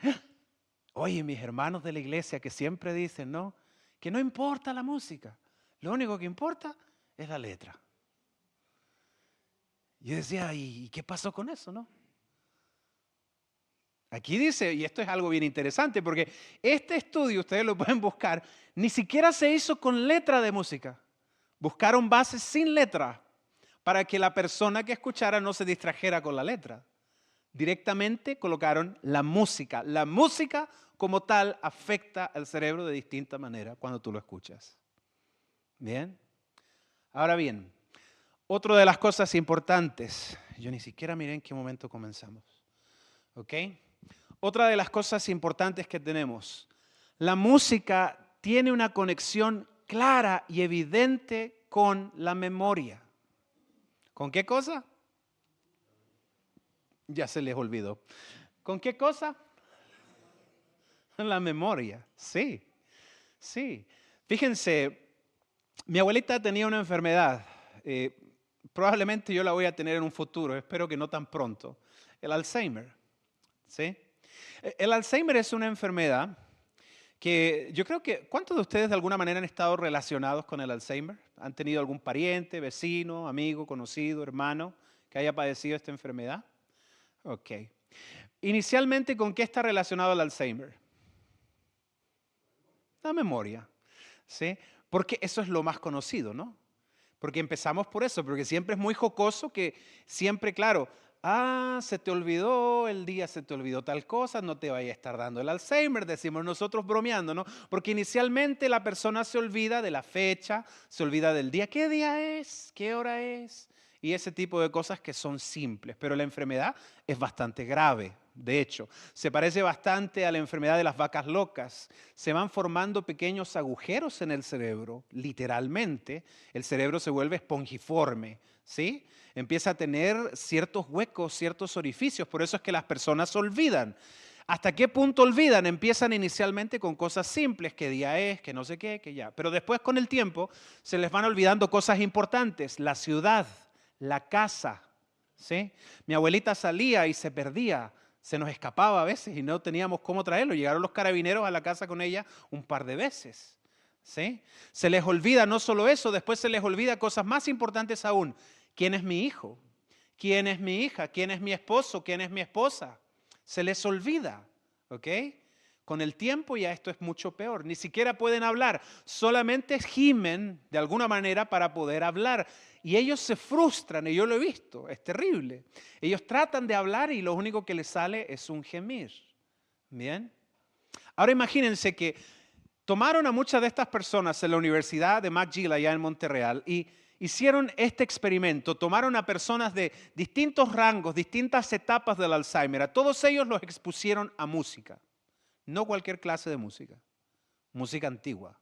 oye, mis hermanos de la iglesia que siempre dicen, ¿no? Que no importa la música, lo único que importa es la letra. Yo decía, ¿y qué pasó con eso, no? Aquí dice, y esto es algo bien interesante, porque este estudio, ustedes lo pueden buscar, ni siquiera se hizo con letra de música. Buscaron bases sin letra para que la persona que escuchara no se distrajera con la letra. Directamente colocaron la música. La música como tal afecta al cerebro de distinta manera cuando tú lo escuchas. ¿Bien? Ahora bien, otra de las cosas importantes, yo ni siquiera miré en qué momento comenzamos, ¿ok? Otra de las cosas importantes que tenemos, la música tiene una conexión clara y evidente con la memoria. ¿Con qué cosa? Ya se les olvidó. ¿Con qué cosa? La memoria, sí, sí. Fíjense, mi abuelita tenía una enfermedad. probablemente yo la voy a tener en un futuro, espero que no tan pronto, el Alzheimer. ¿Sí? El Alzheimer es una enfermedad que yo creo que, ¿cuántos de ustedes de alguna manera han estado relacionados con el Alzheimer? ¿Han tenido algún pariente, vecino, amigo, conocido, hermano que haya padecido esta enfermedad? Ok. Inicialmente, ¿con qué está relacionado el Alzheimer? La memoria, ¿sí? Porque eso es lo más conocido, ¿no? Porque empezamos por eso, porque siempre es muy jocoso que siempre, claro, se te olvidó el día, se te olvidó tal cosa, no te vaya a estar dando el Alzheimer, decimos nosotros bromeando, ¿no? Porque inicialmente la persona se olvida de la fecha, se olvida del día, ¿qué día es? ¿Qué hora es? Y ese tipo de cosas que son simples, pero la enfermedad es bastante grave. De hecho, se parece bastante a la enfermedad de las vacas locas. Se van formando pequeños agujeros en el cerebro, literalmente. El cerebro se vuelve esponjiforme, ¿sí? Empieza a tener ciertos huecos, ciertos orificios. Por eso es que las personas olvidan. ¿Hasta qué punto olvidan? Empiezan inicialmente con cosas simples, qué día es, que no sé qué, que ya. Pero después con el tiempo se les van olvidando cosas importantes. La ciudad, la casa, ¿sí? Mi abuelita salía y se perdía. Se nos escapaba a veces y no teníamos cómo traerlo. Llegaron los carabineros a la casa con ella un par de veces. ¿Sí? Se les olvida no solo eso, después se les olvida cosas más importantes aún. ¿Quién es mi hijo? ¿Quién es mi hija? ¿Quién es mi esposo? ¿Quién es mi esposa? Se les olvida, ¿ok? Con el tiempo ya esto es mucho peor. Ni siquiera pueden hablar, solamente gimen de alguna manera para poder hablar. Y ellos se frustran, y yo lo he visto, es terrible. Ellos tratan de hablar y lo único que les sale es un gemir. ¿Bien? Ahora imagínense que tomaron a muchas de estas personas en la Universidad de McGill allá en Montreal y hicieron este experimento. Tomaron a personas de distintos rangos, distintas etapas del Alzheimer. A todos ellos los expusieron a música. No cualquier clase de música. Música antigua.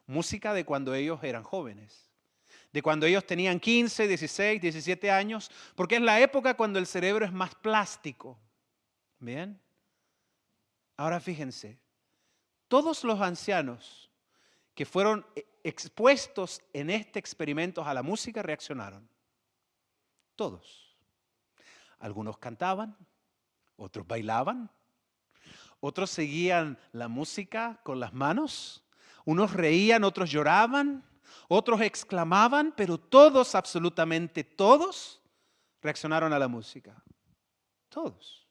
Música de cuando ellos eran jóvenes. De cuando ellos tenían 15, 16, 17 años. Porque es la época cuando el cerebro es más plástico. ¿Bien? Ahora fíjense. Todos los ancianos que fueron expuestos en este experimento a la música reaccionaron. Todos. Algunos cantaban, otros bailaban, otros seguían la música con las manos, unos reían, otros lloraban, otros exclamaban, pero todos, absolutamente todos, reaccionaron a la música. Todos.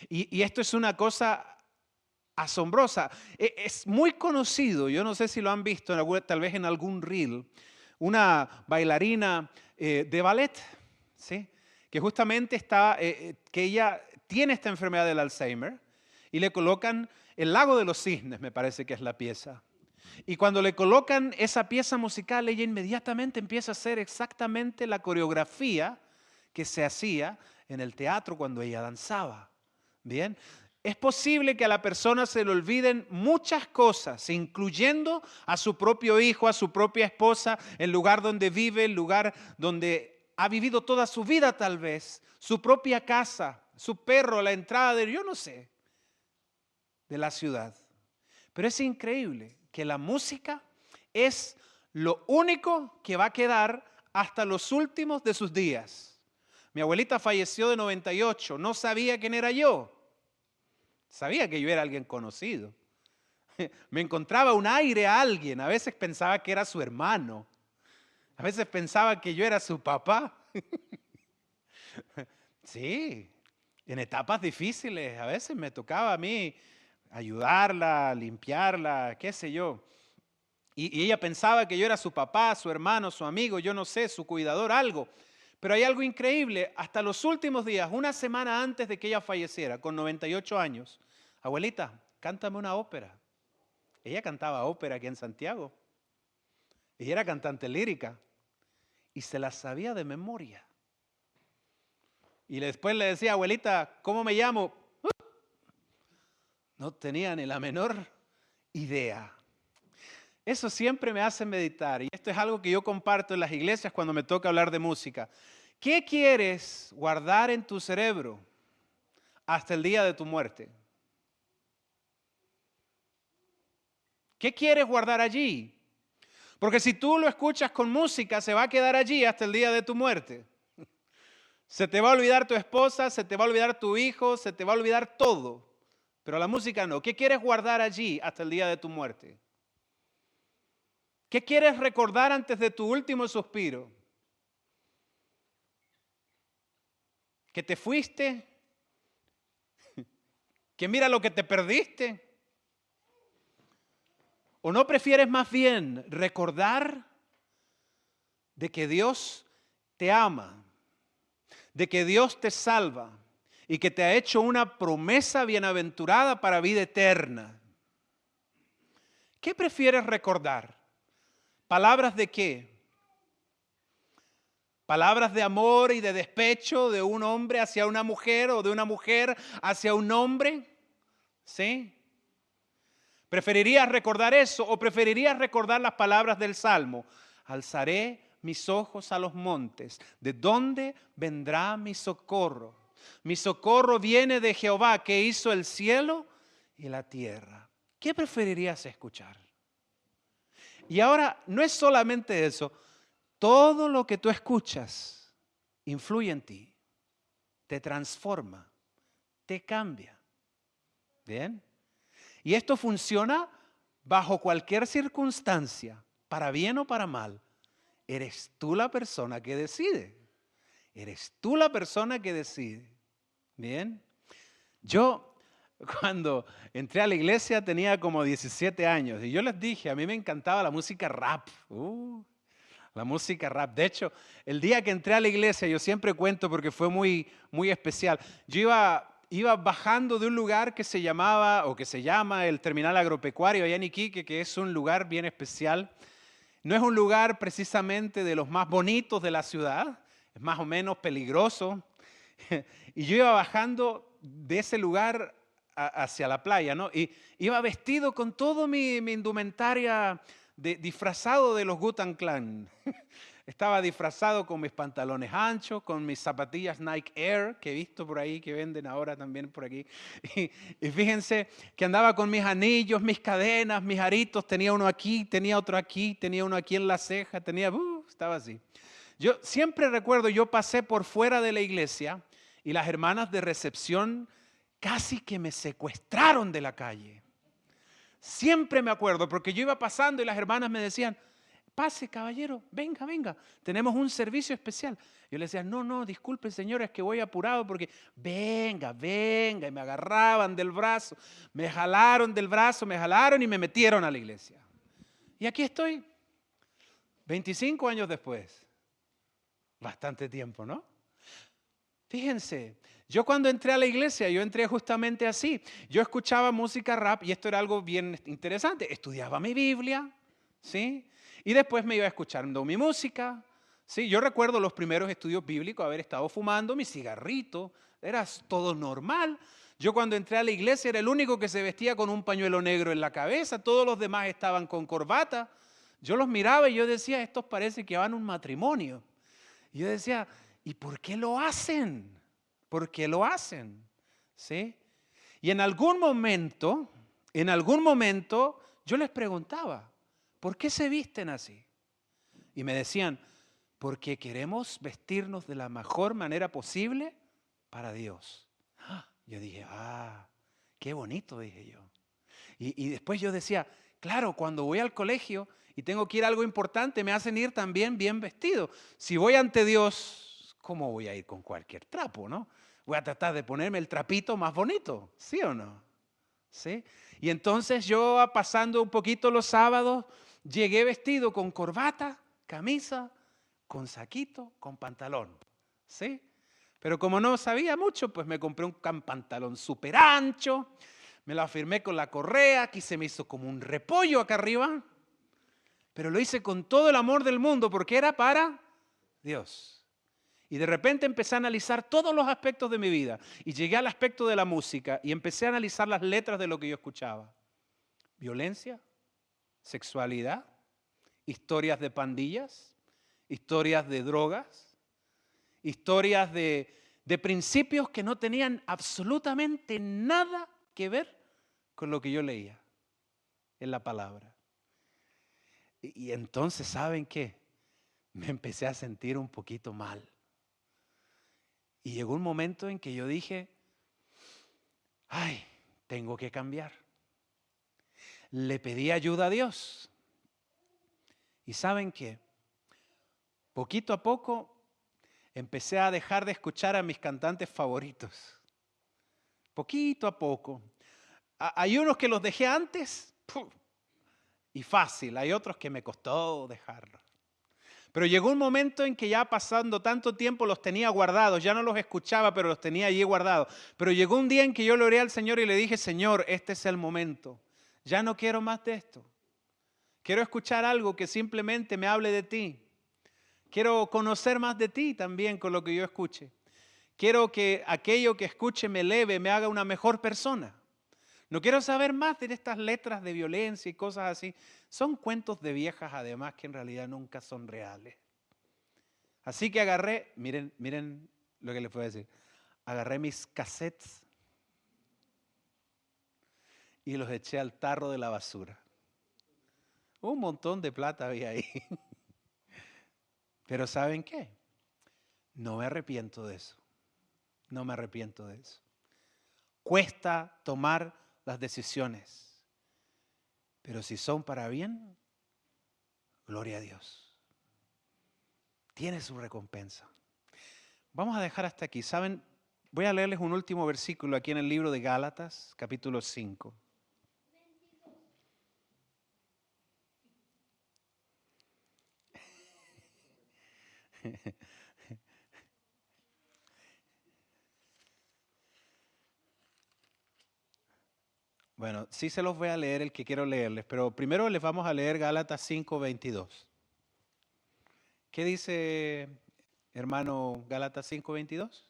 Y esto es una cosa asombrosa. Es muy conocido, yo no sé si lo han visto, tal vez en algún reel, una bailarina de ballet, ¿sí? Que justamente que ella tiene esta enfermedad del Alzheimer y le colocan El Lago de los Cisnes, me parece que es la pieza. Y cuando le colocan esa pieza musical, ella inmediatamente empieza a hacer exactamente la coreografía que se hacía en el teatro cuando ella danzaba. Bien, es posible que a la persona se le olviden muchas cosas, incluyendo a su propio hijo, a su propia esposa, el lugar donde vive, el lugar donde ha vivido toda su vida tal vez, su propia casa, su perro, la entrada de, yo no sé, de la ciudad. Pero es increíble que la música es lo único que va a quedar hasta los últimos de sus días. Mi abuelita falleció de 98, no sabía quién era yo. Sabía que yo era alguien conocido. Me encontraba un aire a alguien. A veces pensaba que era su hermano. A veces pensaba que yo era su papá. Sí, en etapas difíciles. A veces me tocaba a mí ayudarla, limpiarla, qué sé yo. Y ella pensaba que yo era su papá, su hermano, su amigo, yo no sé, su cuidador, algo. Pero hay algo increíble, hasta los últimos días, una semana antes de que ella falleciera, con 98 años, abuelita, cántame una ópera. Ella cantaba ópera aquí en Santiago. Ella era cantante lírica y se la sabía de memoria. Y después le decía, abuelita, ¿cómo me llamo? No tenía ni la menor idea. Eso siempre me hace meditar y esto es algo que yo comparto en las iglesias cuando me toca hablar de música. ¿Qué quieres guardar en tu cerebro hasta el día de tu muerte? ¿Qué quieres guardar allí? Porque si tú lo escuchas con música, se va a quedar allí hasta el día de tu muerte. Se te va a olvidar tu esposa, se te va a olvidar tu hijo, se te va a olvidar todo. Pero la música no. ¿Qué quieres guardar allí hasta el día de tu muerte? ¿Qué quieres recordar antes de tu último suspiro? ¿Que te fuiste? ¿Que mira lo que te perdiste? ¿O no prefieres más bien recordar de que Dios te ama, de que Dios te salva y que te ha hecho una promesa bienaventurada para vida eterna? ¿Qué prefieres recordar? ¿Palabras de qué? ¿Palabras de amor y de despecho de un hombre hacia una mujer o de una mujer hacia un hombre? ¿Sí? ¿Preferirías recordar eso o preferirías recordar las palabras del Salmo? Alzaré mis ojos a los montes. ¿De dónde vendrá mi socorro? Mi socorro viene de Jehová, que hizo el cielo y la tierra. ¿Qué preferirías escuchar? Y ahora, no es solamente eso. Todo lo que tú escuchas influye en ti, te transforma, te cambia. ¿Bien? Y esto funciona bajo cualquier circunstancia, para bien o para mal. Eres tú la persona que decide. Eres tú la persona que decide. ¿Bien? Yo, cuando entré a la iglesia, tenía como 17 años. Y yo les dije, a mí me encantaba la música rap. La música rap. De hecho, el día que entré a la iglesia, yo siempre cuento porque fue muy, muy especial. Yo iba bajando de un lugar que se llamaba, o que se llama, el Terminal Agropecuario allá en Iquique, que es un lugar bien especial. No es un lugar precisamente de los más bonitos de la ciudad, es más o menos peligroso. Y yo iba bajando de ese lugar hacia la playa, ¿no? Y iba vestido con todo mi indumentaria disfrazado de los Wu-Tang Clan. Estaba disfrazado con mis pantalones anchos, con mis zapatillas Nike Air, que he visto por ahí, que venden ahora también por aquí. Y fíjense que andaba con mis anillos, mis cadenas, mis aritos. Tenía uno aquí, tenía otro aquí, tenía uno aquí en la ceja, estaba así. Yo siempre recuerdo, yo pasé por fuera de la iglesia y las hermanas de recepción casi que me secuestraron de la calle. Siempre me acuerdo, porque yo iba pasando y las hermanas me decían, pase caballero, venga, venga, tenemos un servicio especial. Yo les decía, no, disculpe señora, es que voy apurado porque venga, y me agarraban del brazo, me jalaron del brazo, me jalaron y me metieron a la iglesia. Y aquí estoy, 25 años después. Bastante tiempo, ¿no? Fíjense, yo cuando entré a la iglesia, yo entré justamente así. Yo escuchaba música rap y esto era algo bien interesante. Estudiaba mi Biblia, ¿sí? Y después me iba escuchando mi música, ¿sí? Yo recuerdo los primeros estudios bíblicos, haber estado fumando mi cigarrito, era todo normal. Yo cuando entré a la iglesia era el único que se vestía con un pañuelo negro en la cabeza, todos los demás estaban con corbata. Yo los miraba y yo decía, estos parece que van a un matrimonio. Y yo decía, ¿y por qué lo hacen? ¿Por qué lo hacen? ¿Sí? Y en algún momento, yo les preguntaba, ¿por qué se visten así? Y me decían, porque queremos vestirnos de la mejor manera posible para Dios. Yo dije, qué bonito, dije yo. Y después yo decía, claro, cuando voy al colegio y tengo que ir a algo importante, me hacen ir también bien vestido. Si voy ante Dios, ¿cómo voy a ir con cualquier trapo, no? Voy a tratar de ponerme el trapito más bonito, ¿sí o no? ¿Sí? Y entonces yo, pasando un poquito los sábados, llegué vestido con corbata, camisa, con saquito, con pantalón, ¿sí? Pero como no sabía mucho, pues me compré un pantalón súper ancho, me lo afirmé con la correa, aquí se me hizo como un repollo acá arriba, pero lo hice con todo el amor del mundo porque era para Dios. Y de repente empecé a analizar todos los aspectos de mi vida y llegué al aspecto de la música y empecé a analizar las letras de lo que yo escuchaba. Violencia, sexualidad, historias de pandillas, historias de drogas, historias de principios que no tenían absolutamente nada que ver con lo que yo leía en la palabra. Y entonces, ¿saben qué? Me empecé a sentir un poquito mal. Y llegó un momento en que yo dije, ay, tengo que cambiar. Le pedí ayuda a Dios. ¿Y saben qué? Poquito a poco empecé a dejar de escuchar a mis cantantes favoritos. Poquito a poco. Hay unos que los dejé antes y fácil. Hay otros que me costó dejarlos. Pero llegó un momento en que ya pasando tanto tiempo los tenía guardados. Ya no los escuchaba, pero los tenía allí guardados. Pero llegó un día en que yo le oré al Señor y le dije, Señor, este es el momento. Ya no quiero más de esto. Quiero escuchar algo que simplemente me hable de ti. Quiero conocer más de ti también con lo que yo escuche. Quiero que aquello que escuche me eleve, me haga una mejor persona. No quiero saber más de estas letras de violencia y cosas así. Son cuentos de viejas además que en realidad nunca son reales. Así que agarré, miren lo que les puedo decir. Agarré mis cassettes y los eché al tarro de la basura. Un montón de plata había ahí. Pero ¿saben qué? No me arrepiento de eso. No me arrepiento de eso. Cuesta tomar las decisiones. Pero si son para bien, gloria a Dios. Tiene su recompensa. Vamos a dejar hasta aquí. ¿Saben? Voy a leerles un último versículo aquí en el libro de Gálatas, capítulo 5. Bueno, sí se los voy a leer el que quiero leerles, pero primero les vamos a leer Gálatas 5:22. ¿Qué dice, hermano, Gálatas 5:22?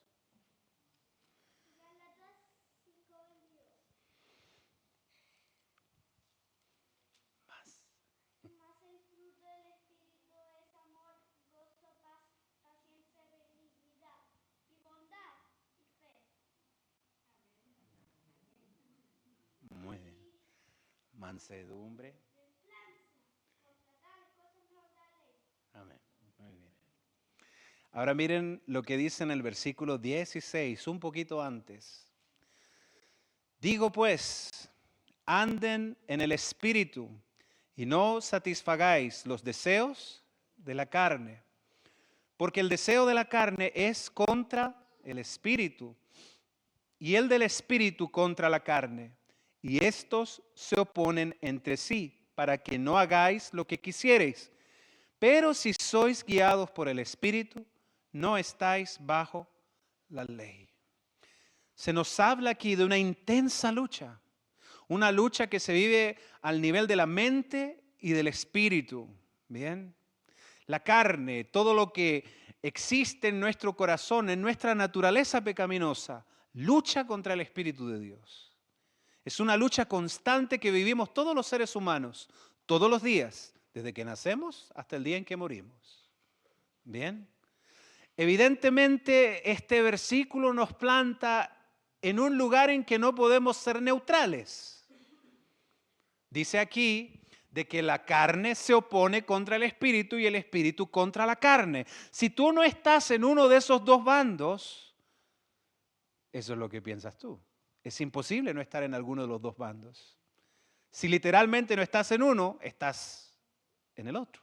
Mas el fruto del Espíritu es amor, gozo, paz, paciencia, benignidad y bondad y fe. Muy bien. Mansedumbre. Contra tales cosas no habrá ley. Amén. Muy bien. Ahora miren lo que dice en el versículo 16, un poquito antes. Digo pues, anden en el Espíritu y no satisfagáis los deseos de la carne, porque el deseo de la carne es contra el Espíritu y el del Espíritu contra la carne, y estos se oponen entre sí para que no hagáis lo que quisiereis. Pero si sois guiados por el Espíritu, no estáis bajo la ley. Se nos habla aquí de una intensa lucha, una lucha que se vive al nivel de la mente y del espíritu. ¿Bien? La carne, todo lo que existe en nuestro corazón, en nuestra naturaleza pecaminosa, lucha contra el Espíritu de Dios. Es una lucha constante que vivimos todos los seres humanos, todos los días, desde que nacemos hasta el día en que morimos. ¿Bien? Evidentemente, este versículo nos planta en un lugar en que no podemos ser neutrales. Dice aquí de que la carne se opone contra el espíritu y el espíritu contra la carne. Si tú no estás en uno de esos dos bandos, eso es lo que piensas tú. Es imposible no estar en alguno de los dos bandos. Si literalmente no estás en uno, estás en el otro.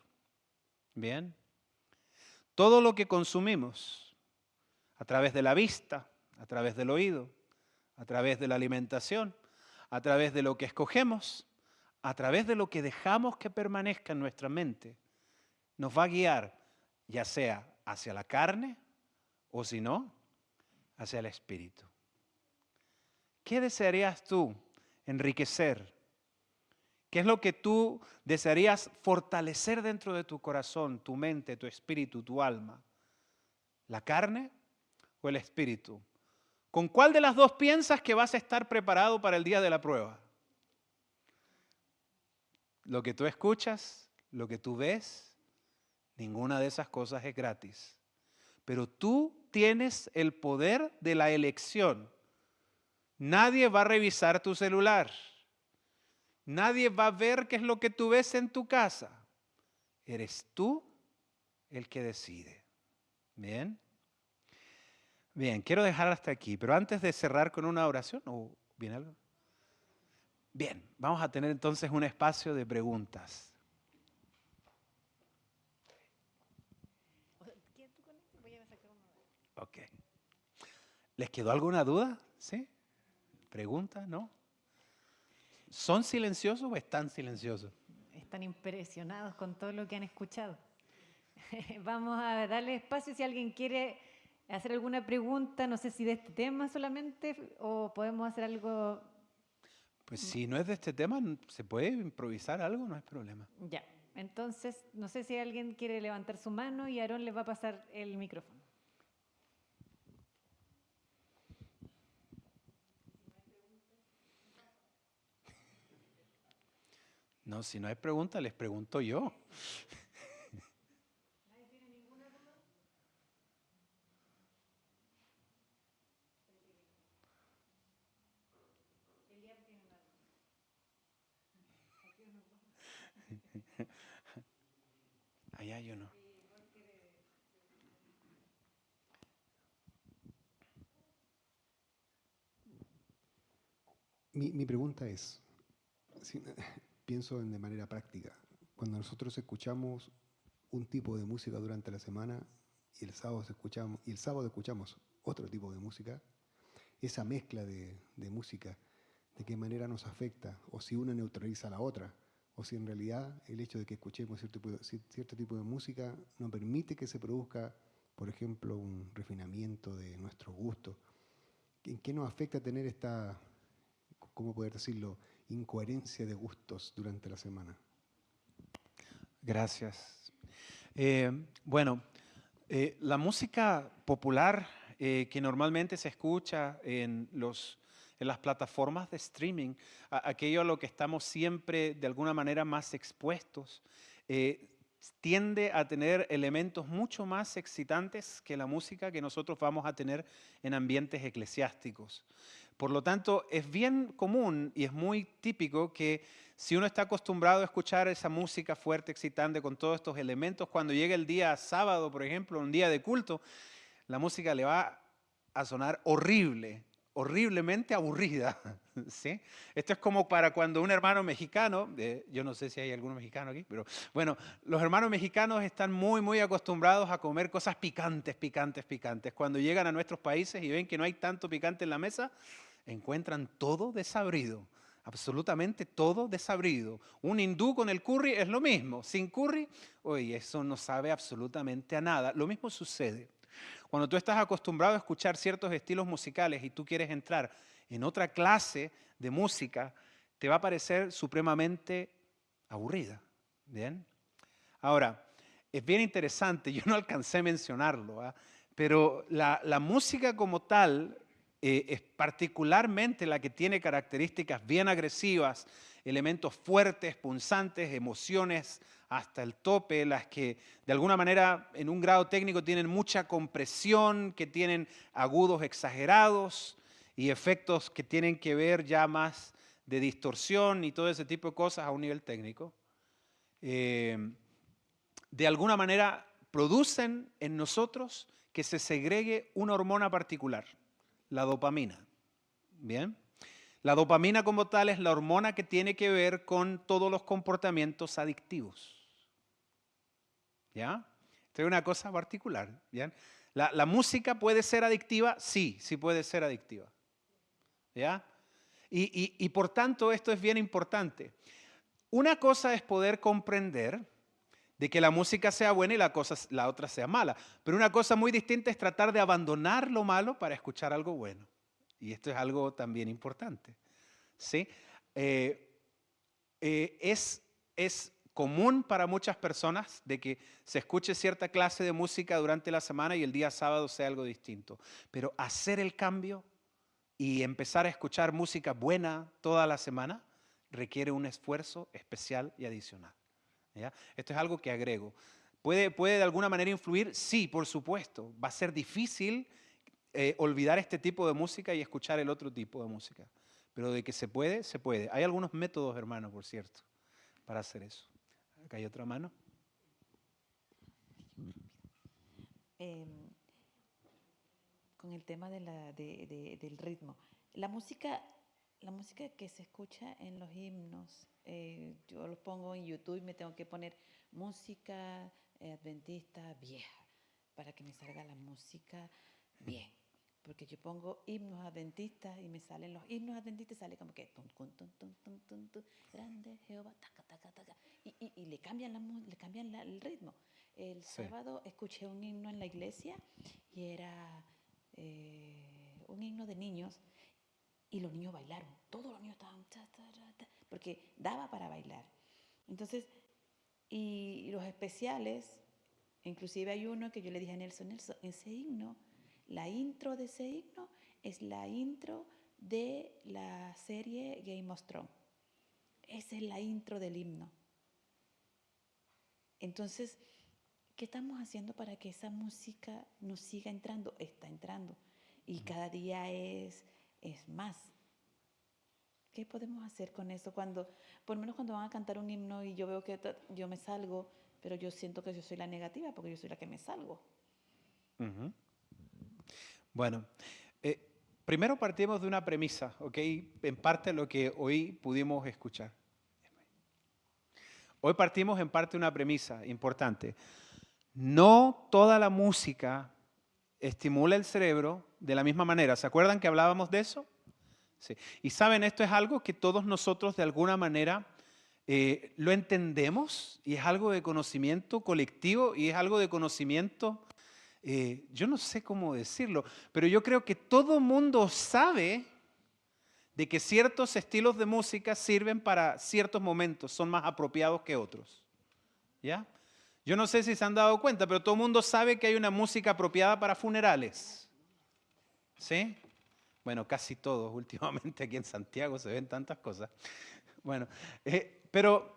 Bien. Todo lo que consumimos a través de la vista, a través del oído, a través de la alimentación, a través de lo que escogemos, a través de lo que dejamos que permanezca en nuestra mente, nos va a guiar ya sea hacia la carne o si no, hacia el espíritu. ¿Qué desearías tú enriquecer? ¿Qué es lo que tú desearías fortalecer dentro de tu corazón, tu mente, tu espíritu, tu alma? ¿La carne o el espíritu? ¿Con cuál de las dos piensas que vas a estar preparado para el día de la prueba? Lo que tú escuchas, lo que tú ves, ninguna de esas cosas es gratis. Pero tú tienes el poder de la elección. Nadie va a revisar tu celular. Nadie va a ver qué es lo que tú ves en tu casa. Eres tú el que decide. ¿Bien? Bien, quiero dejar hasta aquí, pero antes de cerrar con una oración, ¿o viene algo? Bien, vamos a tener entonces un espacio de preguntas. Ok. ¿Les quedó alguna duda? ¿Sí? ¿Pregunta? ¿No? ¿Son silenciosos o están silenciosos? Están impresionados con todo lo que han escuchado. Vamos a darle espacio si alguien quiere hacer alguna pregunta, no sé si de este tema solamente o podemos hacer algo. Pues si no es de este tema, se puede improvisar algo, no hay problema. Ya, entonces no sé si alguien quiere levantar su mano y Aarón les va a pasar el micrófono. No, si no hay pregunta, les pregunto yo. Allá yo no. Mi pregunta es, si- pienso de manera práctica, cuando nosotros escuchamos un tipo de música durante la semana y el sábado escuchamos otro tipo de música, esa mezcla de música, ¿de qué manera nos afecta? O si una neutraliza a la otra, o si en realidad el hecho de que escuchemos cierto tipo de música nos permite que se produzca, por ejemplo, un refinamiento de nuestro gusto. ¿En qué nos afecta tener esta, cómo poder decirlo, incoherencia de gustos durante la semana? Gracias. Bueno, la música popular que normalmente se escucha en las plataformas de streaming, aquello a lo que estamos siempre de alguna manera más expuestos, tiende a tener elementos mucho más excitantes que la música que nosotros vamos a tener en ambientes eclesiásticos. Por lo tanto, es bien común y es muy típico que si uno está acostumbrado a escuchar esa música fuerte, excitante, con todos estos elementos, cuando llega el día sábado, por ejemplo, un día de culto, la música le va a sonar horrible, horriblemente aburrida. ¿Sí? Esto es como para cuando un hermano mexicano, yo no sé si hay alguno mexicano aquí, pero bueno, los hermanos mexicanos están muy, muy acostumbrados a comer cosas picantes, picantes, picantes. Cuando llegan a nuestros países y ven que no hay tanto picante en la mesa, encuentran todo desabrido. Absolutamente todo desabrido. Un hindú con el curry es lo mismo. Sin curry, oye, eso no sabe absolutamente a nada. Lo mismo sucede cuando tú estás acostumbrado a escuchar ciertos estilos musicales y tú quieres entrar en otra clase de música, te va a parecer supremamente aburrida. ¿Bien? Ahora, es bien interesante, yo no alcancé a mencionarlo, ¿ah? Pero la música como tal es particularmente la que tiene características bien agresivas, elementos fuertes, punzantes, emociones hasta el tope, las que de alguna manera en un grado técnico tienen mucha compresión, que tienen agudos exagerados y efectos que tienen que ver ya más de distorsión y todo ese tipo de cosas a un nivel técnico. De alguna manera producen en nosotros que se segregue una hormona particular, la dopamina. ¿Bien? La dopamina como tal es la hormona que tiene que ver con todos los comportamientos adictivos. ¿Ya? Esto es una cosa particular. ¿Bien? La música puede ser adictiva, sí, sí puede ser adictiva. ¿Ya? Y por tanto esto es bien importante. Una cosa es poder comprender de que la música sea buena y la otra sea mala. Pero una cosa muy distinta es tratar de abandonar lo malo para escuchar algo bueno. Y esto es algo también importante. ¿Sí? Es común para muchas personas de que se escuche cierta clase de música durante la semana y el día sábado sea algo distinto. Pero hacer el cambio y empezar a escuchar música buena toda la semana requiere un esfuerzo especial y adicional. ¿Ya? Esto es algo que agrego. ¿Puede de alguna manera influir? Sí, por supuesto. Va a ser difícil olvidar este tipo de música y escuchar el otro tipo de música. Pero de que se puede, se puede. Hay algunos métodos, hermanos, por cierto, para hacer eso. Acá hay otra mano. em, con el tema del ritmo. La música que se escucha en los himnos, yo los pongo en YouTube y me tengo que poner música adventista vieja para que me salga la música bien. Porque yo pongo himnos adventistas y me salen los himnos adventistas, sale como que tun, tun, tun, tun, tun, tun, tun, grande Jehová, taca, taca, taca, y le cambian, el ritmo. El Sí. sábado escuché un himno en la iglesia y era un himno de niños y los niños bailaron. Todos los niños estaban porque daba para bailar. Entonces, y los especiales, inclusive hay uno que yo le dije a Nelson, ese himno, la intro de ese himno es la intro de la serie Game of Thrones. Esa es la intro del himno. Entonces, ¿qué estamos haciendo para que esa música nos siga entrando? Está entrando. Y cada día es más. ¿Qué podemos hacer con eso? Por lo menos cuando van a cantar un himno y yo veo que yo me salgo, pero yo siento que yo soy la negativa porque yo soy la que me salgo. Ujú. Bueno, primero partimos de una premisa, ¿ok? En parte lo que hoy pudimos escuchar. Hoy partimos en parte de una premisa importante. No toda la música estimula el cerebro de la misma manera. ¿Se acuerdan que hablábamos de eso? Sí. Y saben, esto es algo que todos nosotros de alguna manera lo entendemos y es algo de conocimiento colectivo y es algo de conocimiento, yo no sé cómo decirlo, pero yo creo que todo mundo sabe de que ciertos estilos de música sirven para ciertos momentos, son más apropiados que otros. ¿Ya? Yo no sé si se han dado cuenta, pero todo el mundo sabe que hay una música apropiada para funerales. ¿Sí? Bueno, casi todos últimamente aquí en Santiago se ven tantas cosas. Bueno, pero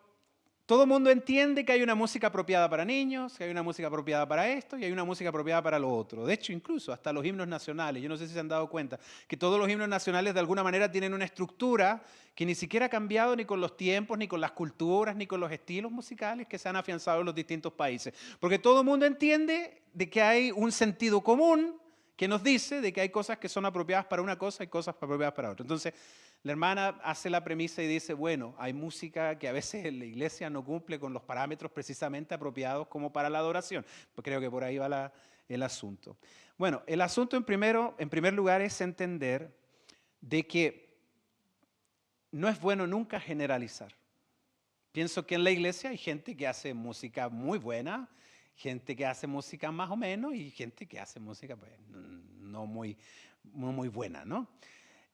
todo el mundo entiende que hay una música apropiada para niños, que hay una música apropiada para esto y hay una música apropiada para lo otro. De hecho, incluso hasta los himnos nacionales, yo no sé si se han dado cuenta, que todos los himnos nacionales de alguna manera tienen una estructura que ni siquiera ha cambiado ni con los tiempos, ni con las culturas, ni con los estilos musicales que se han afianzado en los distintos países. Porque todo el mundo entiende de que hay un sentido común que nos dice de que hay cosas que son apropiadas para una cosa y cosas apropiadas para otra. Entonces, la hermana hace la premisa y dice, bueno, hay música que a veces la iglesia no cumple con los parámetros precisamente apropiados como para la adoración. Pues creo que por ahí va el asunto. Bueno, el asunto en primer lugar es entender de que no es bueno nunca generalizar. Pienso que en la iglesia hay gente que hace música muy buena, gente que hace música más o menos y gente que hace música pues, no muy buena, ¿no?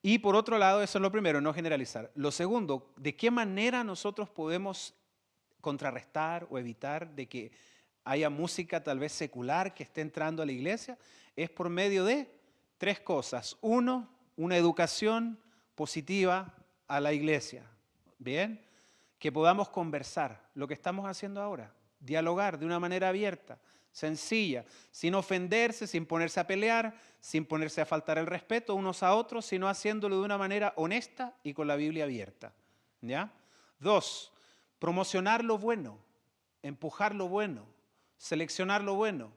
Y por otro lado, eso es lo primero, no generalizar. Lo segundo, ¿de qué manera nosotros podemos contrarrestar o evitar de que haya música tal vez secular que esté entrando a la iglesia? Es por medio de tres cosas. Uno, una educación positiva a la iglesia. ¿Bien? Que podamos conversar, lo que estamos haciendo ahora, dialogar de una manera abierta, sencilla, sin ofenderse, sin ponerse a pelear, sin ponerse a faltar el respeto unos a otros, sino haciéndolo de una manera honesta y con la Biblia abierta. ¿Ya? 2, promocionar lo bueno, empujar lo bueno, seleccionar lo bueno.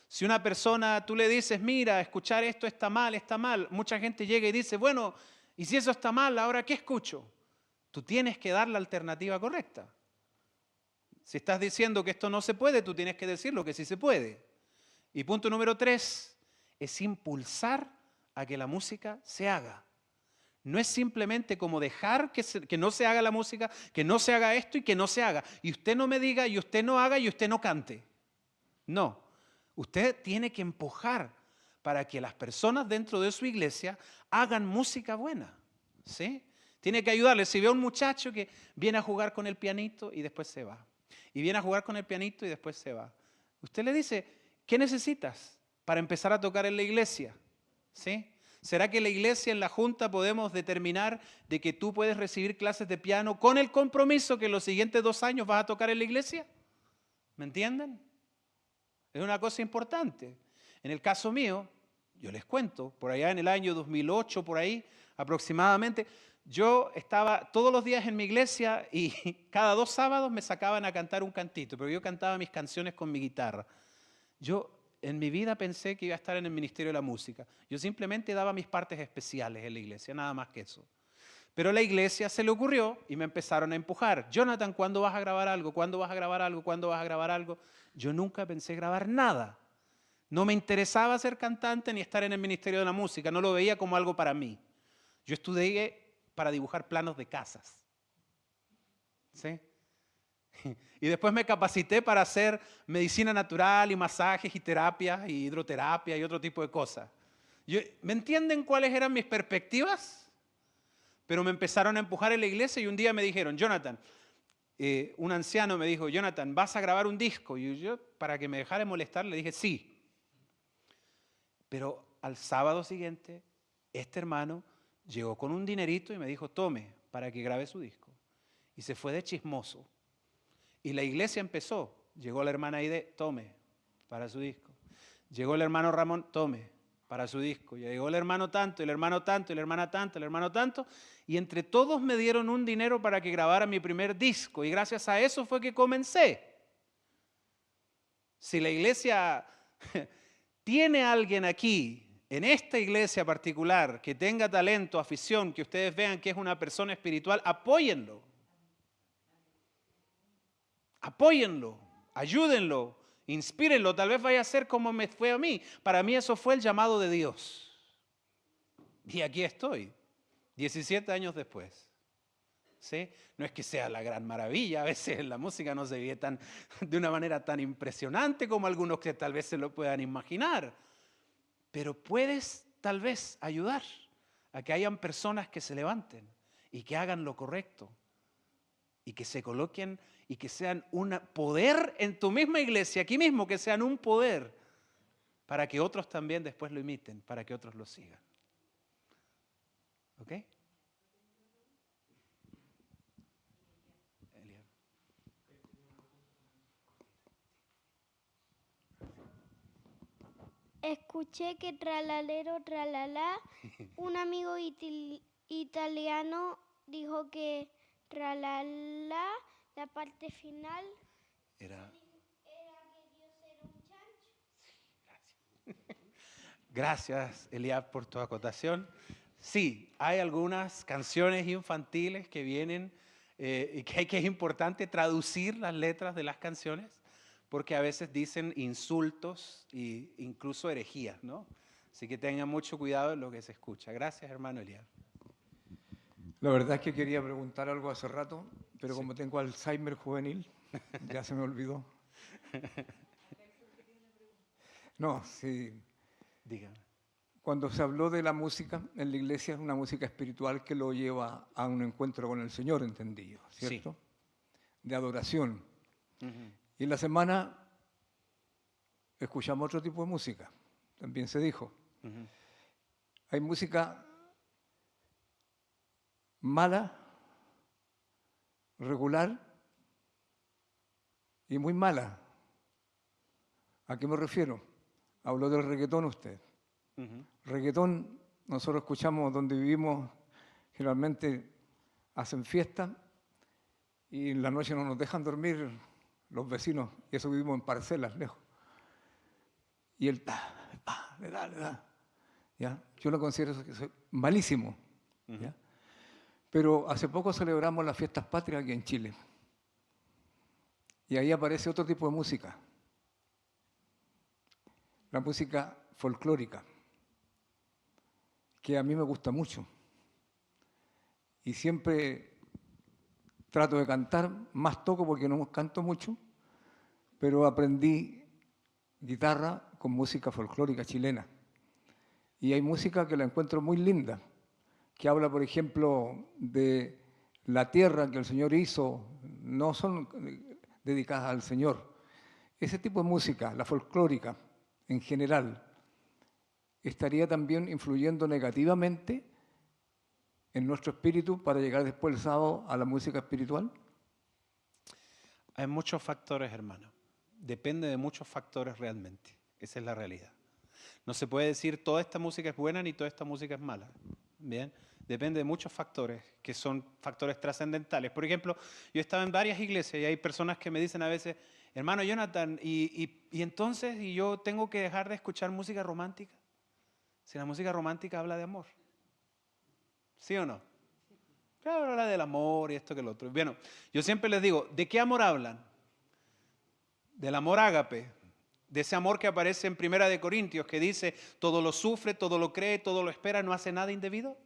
Si una persona, tú le dices, mira, escuchar esto está mal, mucha gente llega y dice, bueno, y si eso está mal, ¿ahora qué escucho? Tú tienes que dar la alternativa correcta. Si estás diciendo que esto no se puede, tú tienes que decir lo que sí se puede. Y punto número 3 es impulsar a que la música se haga. No es simplemente como dejar que no se haga la música, que no se haga esto y que no se haga. Y usted no me diga, y usted no haga, y usted no cante. No, usted tiene que empujar para que las personas dentro de su iglesia hagan música buena. ¿Sí? Tiene que ayudarle. Si ve a un muchacho que viene a jugar con el pianito y después se va. Y viene a jugar con el pianito y después se va. Usted le dice, ¿qué necesitas para empezar a tocar en la iglesia? ¿Sí? ¿Será que en la iglesia, en la junta, podemos determinar de que tú puedes recibir clases de piano con el compromiso que los siguientes 2 años vas a tocar en la iglesia? ¿Me entienden? Es una cosa importante. En el caso mío, yo les cuento, por allá en el año 2008, por ahí aproximadamente, yo estaba todos los días en mi iglesia y cada 2 sábados me sacaban a cantar un cantito, pero yo cantaba mis canciones con mi guitarra. Yo en mi vida pensé que iba a estar en el Ministerio de la Música. Yo simplemente daba mis partes especiales en la iglesia, nada más que eso. Pero a la iglesia se le ocurrió y me empezaron a empujar. Jonathan, ¿cuándo vas a grabar algo? ¿Cuándo vas a grabar algo? ¿Cuándo vas a grabar algo? Yo nunca pensé grabar nada. No me interesaba ser cantante ni estar en el Ministerio de la Música. No lo veía como algo para mí. Yo estudié para dibujar planos de casas. ¿Sí? Y después me capacité para hacer medicina natural y masajes y terapias y hidroterapia y otro tipo de cosas. ¿Me entienden cuáles eran mis perspectivas? Pero me empezaron a empujar en la iglesia y un día me dijeron, Jonathan, un anciano me dijo, Jonathan, ¿vas a grabar un disco? Y yo, para que me dejara de molestar, le dije, sí. Pero al sábado siguiente, este hermano llegó con un dinerito y me dijo, tome, para que grabe su disco. Y se fue de chismoso. Y la iglesia empezó. Llegó la hermana Aide, tome, para su disco. Llegó el hermano Ramón, tome, para su disco. Y llegó el hermano tanto, el hermano tanto, la hermana tanto, el hermano tanto. Y entre todos me dieron un dinero para que grabara mi primer disco. Y gracias a eso fue que comencé. Si la iglesia tiene alguien aquí, en esta iglesia particular, que tenga talento, afición, que ustedes vean que es una persona espiritual, apóyenlo. Apóyenlo, ayúdenlo, inspírenlo. Tal vez vaya a ser como me fue a mí. Para mí eso fue el llamado de Dios. Y aquí estoy, 17 años después. ¿Sí? No es que sea la gran maravilla, a veces la música no se vive de una manera tan impresionante como algunos que tal vez se lo puedan imaginar. Pero puedes tal vez ayudar a que hayan personas que se levanten y que hagan lo correcto y que se coloquen y que sean un poder en tu misma iglesia, aquí mismo, que sean un poder para que otros también después lo imiten, para que otros lo sigan. ¿Ok? Eliab. Escuché que tralalero, tralala, un amigo italiano dijo que tralala, la parte final, Era que Dios era un chancho. Gracias, Eliab, por tu acotación. Sí, hay algunas canciones infantiles que vienen y que es importante traducir las letras de las canciones porque a veces dicen insultos e incluso herejías, ¿no? Así que tengan mucho cuidado en lo que se escucha. Gracias, hermano Eliab. La verdad es que quería preguntar algo hace rato, pero Sí. como tengo Alzheimer juvenil, ya se me olvidó. No, sí. Dígame. Cuando se habló de la música en la iglesia, es una música espiritual que lo lleva a un encuentro con el Señor, entendí yo, ¿cierto? De adoración. Y en la semana escuchamos otro tipo de música, también se dijo. Hay música mala, regular y muy mala. ¿A qué me refiero? Habló del reggaetón usted. Reggaetón, nosotros escuchamos donde vivimos, generalmente hacen fiesta y en la noche no nos dejan dormir los vecinos, y eso vivimos en parcelas lejos. Y el le da. ¿Ya? Yo lo considero malísimo. ¿Ya? Pero hace poco celebramos las fiestas patrias aquí en Chile. Y ahí aparece otro tipo de música. La música folclórica, que a mí me gusta mucho. Y siempre trato de cantar, más toco porque no canto mucho, pero aprendí guitarra con música folclórica chilena. Y hay música que la encuentro muy linda, que habla, por ejemplo, de la tierra que el Señor hizo, no son dedicadas al Señor. Ese tipo de música, la folclórica en general, estaría también influyendo negativamente en nuestro espíritu para llegar después el sábado a la música espiritual. Hay muchos factores, hermano. Depende de muchos factores realmente. Esa es la realidad. No se puede decir toda esta música es buena ni toda esta música es mala. Bien, Depende de muchos factores que son factores trascendentales. Por ejemplo, yo he estado en varias iglesias y hay personas que me dicen a veces, hermano Jonathan, y entonces ¿y yo tengo que dejar de escuchar música romántica? Si la música romántica habla de amor. ¿Sí o no? Claro, habla del amor y esto que lo otro. Bueno, yo siempre les digo, ¿de qué amor hablan? Del amor ágape, de ese amor que aparece en Primera de Corintios, que dice, todo lo sufre, todo lo cree, todo lo espera, no hace nada indebido.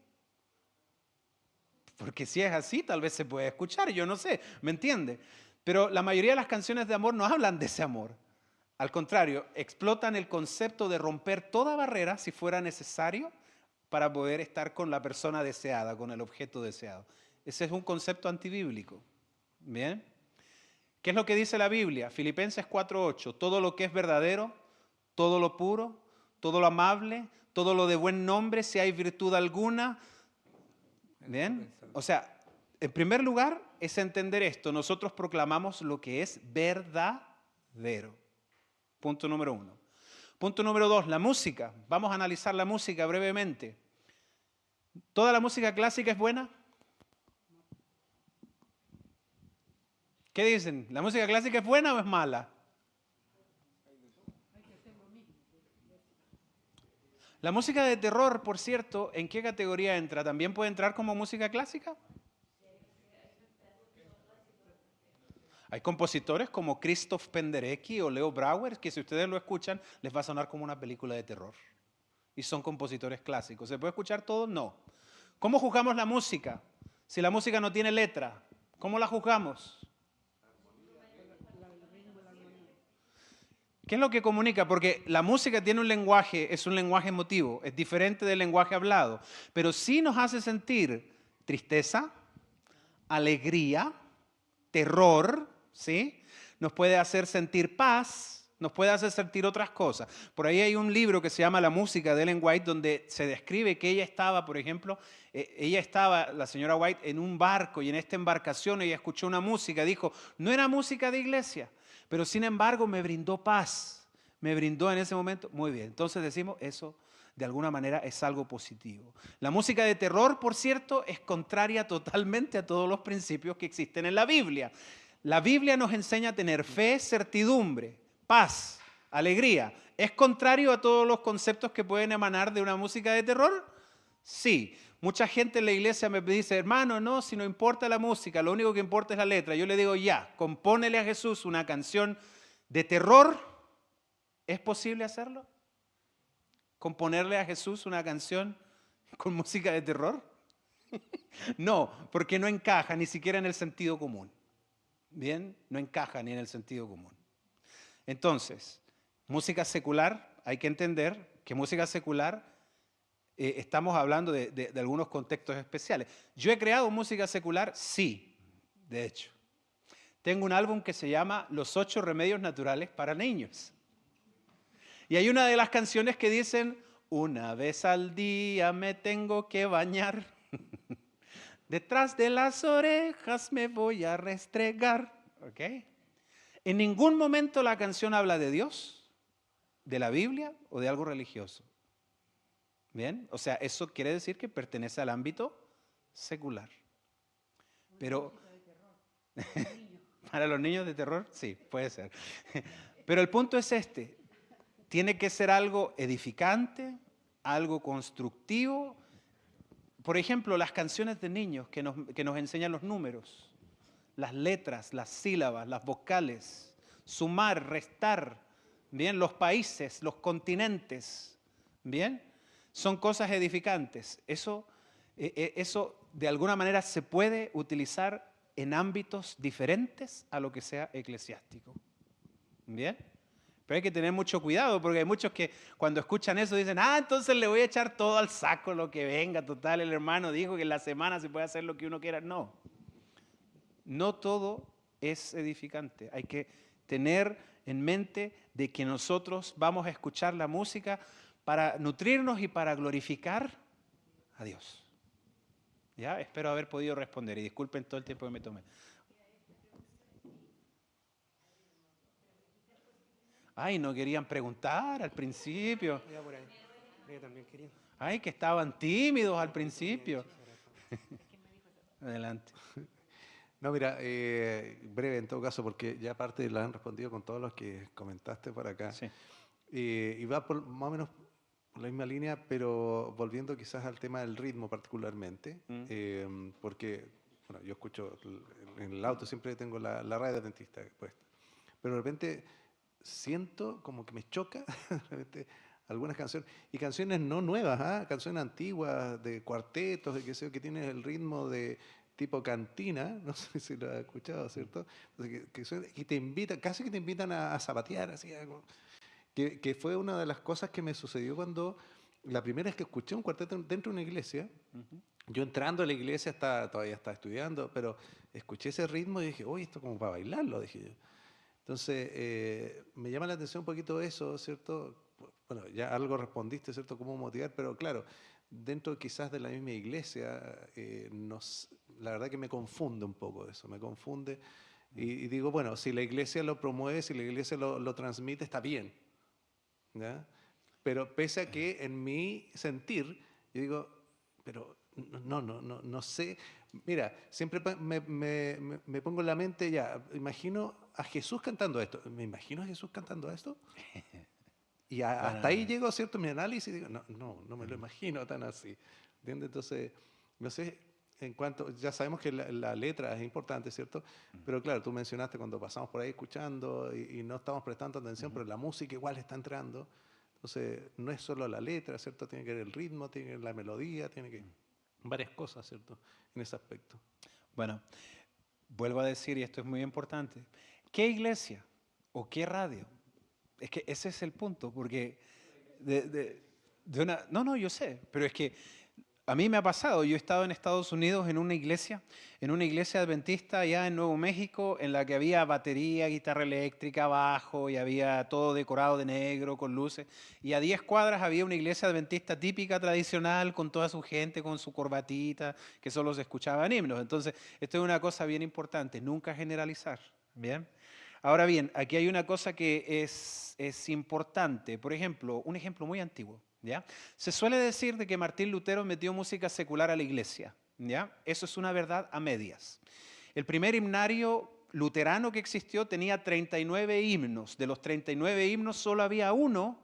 Porque si es así, tal vez se puede escuchar, yo no sé, ¿me entiende? Pero la mayoría de las canciones de amor no hablan de ese amor. Al contrario, explotan el concepto de romper toda barrera si fuera necesario para poder estar con la persona deseada, con el objeto deseado. Ese es un concepto antibíblico. ¿Bien? ¿Qué es lo que dice la Biblia? Filipenses 4:8. Todo lo que es verdadero, todo lo puro, todo lo amable, todo lo de buen nombre, si hay virtud alguna. ¿Bien? O sea, en primer lugar es entender esto. Nosotros proclamamos lo que es verdadero. Punto número 1. Punto número 2, la música. Vamos a analizar la música brevemente. ¿Toda la música clásica es buena? ¿Qué dicen? ¿La música clásica es buena o es mala? La música de terror, por cierto, ¿en qué categoría entra? ¿También puede entrar como música clásica? Hay compositores como Krzysztof Penderecki o Leo Brouwer que si ustedes lo escuchan les va a sonar como una película de terror. Y son compositores clásicos. ¿Se puede escuchar todo? No. ¿Cómo juzgamos la música? Si la música no tiene letra, ¿cómo la juzgamos? ¿Qué es lo que comunica? Porque la música tiene un lenguaje, es un lenguaje emotivo, es diferente del lenguaje hablado, pero sí nos hace sentir tristeza, alegría, terror, ¿sí? Nos puede hacer sentir paz, nos puede hacer sentir otras cosas. Por ahí hay un libro que se llama La música de Ellen White, donde se describe que ella estaba, por ejemplo, la señora White, en un barco y en esta embarcación ella escuchó una música, dijo, no era música de iglesia, pero sin embargo me brindó paz, me brindó en ese momento, muy bien. Entonces decimos, eso de alguna manera es algo positivo. La música de terror, por cierto, es contraria totalmente a todos los principios que existen en la Biblia. La Biblia nos enseña a tener fe, certidumbre, paz, alegría. ¿Es contrario a todos los conceptos que pueden emanar de una música de terror? Sí. Mucha gente en la iglesia me dice, hermano, no, si no importa la música, lo único que importa es la letra. Yo le digo, ya, compónele a Jesús una canción de terror. ¿Es posible hacerlo? ¿Componerle a Jesús una canción con música de terror? No, porque no encaja ni siquiera en el sentido común. Bien, no encaja ni en el sentido común. Entonces, música secular, hay que entender que música secular, estamos hablando de algunos contextos especiales. ¿Yo he creado música secular? Sí, de hecho. Tengo un álbum que se llama Los 8 remedios naturales para niños. Y hay una de las canciones que dicen, una vez al día me tengo que bañar, detrás de las orejas me voy a restregar. ¿Ok? En ningún momento la canción habla de Dios, de la Biblia o de algo religioso. ¿Bien? O sea, eso quiere decir que pertenece al ámbito secular. Pero para los niños de terror, sí, puede ser. Pero el punto es este. Tiene que ser algo edificante, algo constructivo. Por ejemplo, las canciones de niños que nos enseñan los números, las letras, las sílabas, las vocales, sumar, restar, ¿bien? Los países, los continentes, ¿bien? Son cosas edificantes. Eso de alguna manera se puede utilizar en ámbitos diferentes a lo que sea eclesiástico. ¿Bien? Pero hay que tener mucho cuidado porque hay muchos que cuando escuchan eso dicen, entonces le voy a echar todo al saco lo que venga. Total, el hermano dijo que en la semana se puede hacer lo que uno quiera. No. No todo es edificante. Hay que tener en mente de que nosotros vamos a escuchar la música para nutrirnos y para glorificar a Dios. ¿Ya? Espero haber podido responder y disculpen todo el tiempo que me tomé. Ay, no querían preguntar al principio. Por ahí. También quería. Ay, que estaban tímidos al principio. Adelante. No, mira, breve en todo caso, porque ya aparte la han respondido con todos los que comentaste por acá. Sí. Y va por, más o menos por la misma línea, pero volviendo quizás al tema del ritmo particularmente, porque bueno, yo escucho en el auto, siempre tengo la radio adventista puesta, pero de repente siento como que me choca de repente algunas canciones, y canciones no nuevas, canciones antiguas, de cuartetos, de qué sé yo, que tienen el ritmo de tipo cantina, no sé si lo has escuchado, ¿cierto? Entonces, y te invitan, casi que te invitan a zapatear, así, algo. Que fue una de las cosas que me sucedió cuando la primera vez que escuché un cuarteto dentro de una iglesia. Yo entrando a la iglesia, todavía estaba estudiando, pero escuché ese ritmo y dije, oye, esto como para bailarlo, dije yo. Entonces, me llama la atención un poquito eso, ¿cierto? Bueno, ya algo respondiste, ¿cierto? Cómo motivar, pero claro, dentro quizás de la misma iglesia, la verdad que me confunde un poco eso, me confunde. Y digo, bueno, si la iglesia lo promueve, si la iglesia lo transmite, está bien, ¿ya? Pero pese a que en mi sentir, yo digo, pero no sé. Mira, siempre me pongo en la mente ya, imagino a Jesús cantando esto. ¿Me imagino a Jesús cantando esto? Y hasta ahí llego, ¿cierto? Mi análisis y digo, no me lo imagino tan así. ¿Entiendes? Entonces, no sé, en cuanto, ya sabemos que la letra es importante, ¿cierto? Pero claro, tú mencionaste cuando pasamos por ahí escuchando y no estamos prestando atención, pero la música igual está entrando. Entonces, no es solo la letra, ¿cierto? Tiene que ver el ritmo, tiene que ver la melodía, tiene que varias cosas, ¿cierto? En ese aspecto. Bueno, vuelvo a decir, y esto es muy importante, ¿qué iglesia o qué radio? Es que ese es el punto, porque no, yo sé, pero es que a mí me ha pasado, yo he estado en Estados Unidos en una iglesia adventista allá en Nuevo México, en la que había batería, guitarra eléctrica, bajo, y había todo decorado de negro, con luces, y a 10 cuadras había una iglesia adventista típica, tradicional, con toda su gente, con su corbatita, que solo se escuchaban himnos. Entonces, esto es una cosa bien importante, nunca generalizar, ¿bien? Ahora bien, aquí hay una cosa que es importante. Por ejemplo, un ejemplo muy antiguo, ¿ya? Se suele decir de que Martín Lutero metió música secular a la iglesia, ¿ya? Eso es una verdad a medias. El primer himnario luterano que existió tenía 39 himnos. De los 39 himnos solo había uno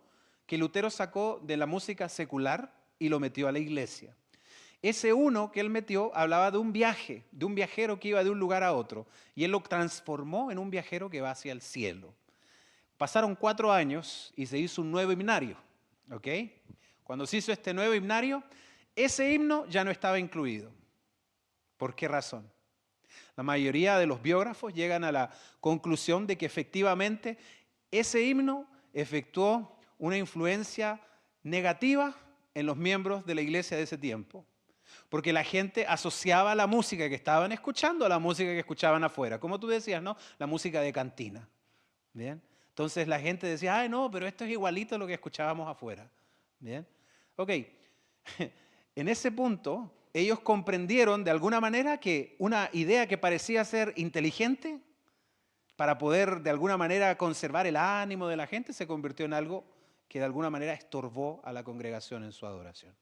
que Lutero sacó de la música secular y lo metió a la iglesia. Ese uno que él metió hablaba de un viaje, de un viajero que iba de un lugar a otro, y él lo transformó en un viajero que va hacia el cielo. Pasaron 4 años y se hizo un nuevo himnario, ¿ok? Cuando se hizo este nuevo himnario, ese himno ya no estaba incluido. ¿Por qué razón? La mayoría de los biógrafos llegan a la conclusión de que efectivamente ese himno efectuó una influencia negativa en los miembros de la iglesia de ese tiempo. Porque la gente asociaba la música que estaban escuchando a la música que escuchaban afuera. Como tú decías, ¿no? La música de cantina. ¿Bien? Entonces la gente decía, ay, no, pero esto es igualito a lo que escuchábamos afuera. ¿Bien? Ok. En ese punto, ellos comprendieron de alguna manera que una idea que parecía ser inteligente para poder de alguna manera conservar el ánimo de la gente se convirtió en algo que de alguna manera estorbó a la congregación en su adoración.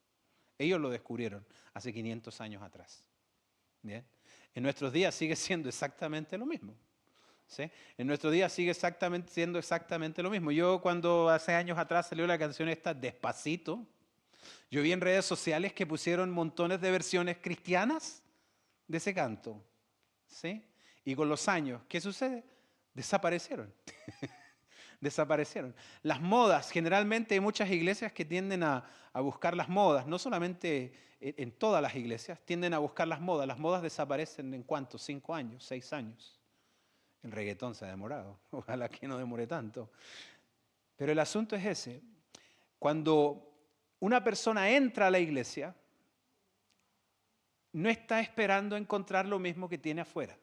Ellos lo descubrieron hace 500 años atrás. ¿Bien? En nuestros días sigue siendo exactamente lo mismo. ¿Sí? En nuestros días sigue siendo exactamente lo mismo. Yo cuando hace años atrás salió la canción esta Despacito, yo vi en redes sociales que pusieron montones de versiones cristianas de ese canto. ¿Sí? Y con los años, ¿qué sucede? Desaparecieron. Desaparecieron. Las modas, generalmente hay muchas iglesias que tienden a buscar las modas, no solamente en todas las iglesias, tienden a buscar las modas. Las modas desaparecen en ¿cuánto? 5 años, 6 años. El reggaetón se ha demorado, ojalá que no demore tanto. Pero el asunto es ese. Cuando una persona entra a la iglesia, no está esperando encontrar lo mismo que tiene afuera.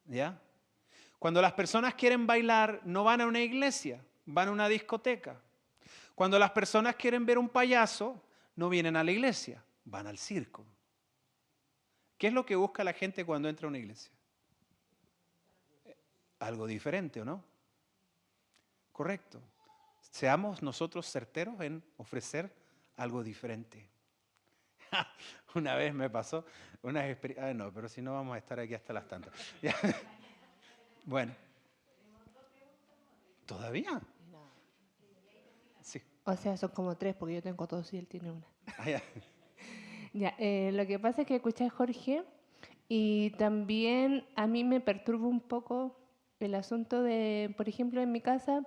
¿Ya? Cuando las personas quieren bailar, no van a una iglesia, van a una discoteca. Cuando las personas quieren ver un payaso, no vienen a la iglesia, van al circo. ¿Qué es lo que busca la gente cuando entra a una iglesia? Algo diferente, ¿o no? Correcto. Seamos nosotros certeros en ofrecer algo diferente. Una vez me pasó unas experiencias. No, pero si no vamos a estar aquí hasta las tantas. Ya. Bueno. ¿Todavía? Sí. O sea, son como 3 porque yo tengo 2 y él tiene una. Ah, ya. Ya, lo que pasa es que escuché a Jorge y también a mí me perturba un poco el asunto de, por ejemplo, en mi casa